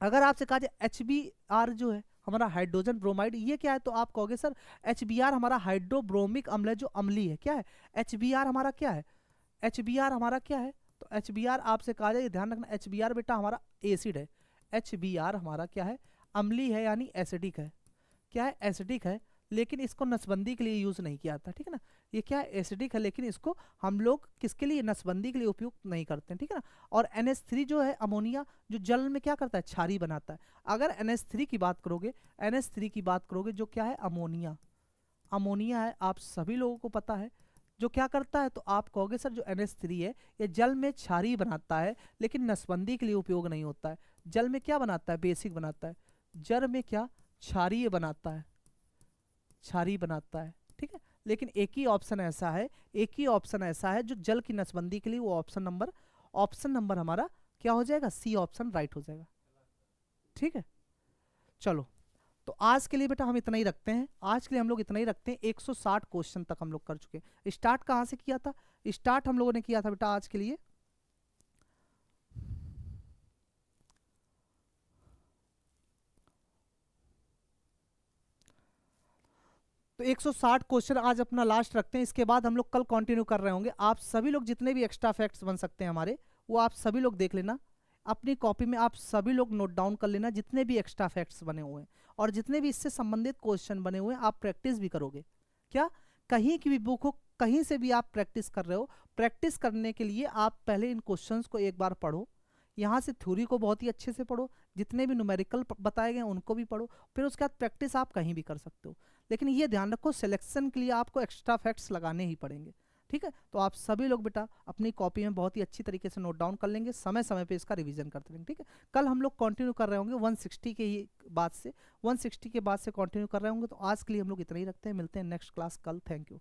अगर आपसे कहा जाए HBr जो है हमारा हाइड्रोजन ब्रोमाइड, ये क्या है, तो आप कहोगे सर HBr हमारा हाइड्रोब्रोमिक अम्ल है जो अम्लीय है, क्या है HBr हमारा, क्या है HBr हमारा, क्या है, तो HBr आपसे कहा जाए, ध्यान रखना HBr बेटा हमारा एसिड है, HBr हमारा क्या है, अम्लीय है यानी एसिडिक है, क्या है, एसिडिक है। लेकिन इसको नसबंदी के लिए यूज़ नहीं किया जाता, ठीक है ना। ये क्या है, एसिडिक है, लेकिन इसको हम लोग किसके लिए, नसबंदी के लिए उपयुक्त नहीं करते हैं, ठीक है ना। और NH3 जो है अमोनिया, जो जल में क्या करता है, क्षारीय बनाता है। अगर NH3 की बात करोगे, NH3 की बात करोगे, जो क्या है, अमोनिया, अमोनिया है, आप सभी लोगों को पता है जो क्या करता है। तो आप कहोगे सर जो NH3 है ये जल में क्षारीय बनाता है, लेकिन नसबंदी के लिए उपयोग नहीं होता है। जल में क्या बनाता है, बेसिक बनाता है, जल में क्या, क्षारीय बनाता है, क्षारीय बनाता है, ठीक है। लेकिन एक ही ऑप्शन ऐसा है, एक ही ऑप्शन ऐसा है जो जल की नसबंदी के लिए, वो ऑप्शन नंबर हमारा क्या हो जाएगा, सी ऑप्शन राइट हो जाएगा, ठीक है। चलो, तो आज के लिए बेटा हम इतना ही रखते हैं, आज के लिए हम लोग इतना ही रखते हैं। 160 क्वेश्चन तक हम लोग कर चुके हैं। स्टार्ट कहाँ से किया था, स्टार्ट हम लोगों ने किया था बेटा आज के लिए तो 160 क्वेश्चन आज अपना लास्ट रखते हैं। इसके बाद हम लोग कल कंटिन्यू कर रहे होंगे। आप सभी लोग जितने भी एक्स्ट्रा फैक्ट्स बन सकते हैं हमारे, वो आप सभी लोग देख लेना अपनी कॉपी में, आप सभी लोग नोट डाउन कर लेना जितने भी एक्स्ट्रा फैक्ट्स बने हुए हैं, और जितने भी इससे संबंधित क्वेश्चन बने हुए हैं आप प्रैक्टिस भी करोगे। क्या, कहीं की भी बुक हो, कहीं से भी आप प्रैक्टिस कर रहे हो, प्रैक्टिस करने के लिए आप पहले इन क्वेश्चंस को एक बार पढ़ो, यहाँ से थ्योरी को बहुत ही अच्छे से पढ़ो, जितने भी न्यूमेरिकल बताए गए उनको भी पढ़ो, फिर उसके बाद प्रैक्टिस आप कहीं भी कर सकते हो। लेकिन ये ध्यान रखो, सिलेक्शन के लिए आपको एक्स्ट्रा फैक्ट्स लगाने ही पड़ेंगे, ठीक है। तो आप सभी लोग बेटा अपनी कॉपी में बहुत ही अच्छी तरीके से नोट डाउन कर लेंगे, समय समय पे इसका रिवीजन करते रहेंगे, ठीक है। कल हम लोग कंटिन्यू कर रहे होंगे 160 के ही बाद से, 160 के बाद से कंटिन्यू कर रहे होंगे। तो आज के लिए हम लोग इतना ही रखते हैं, मिलते हैं नेक्स्ट क्लास कल। Thank you.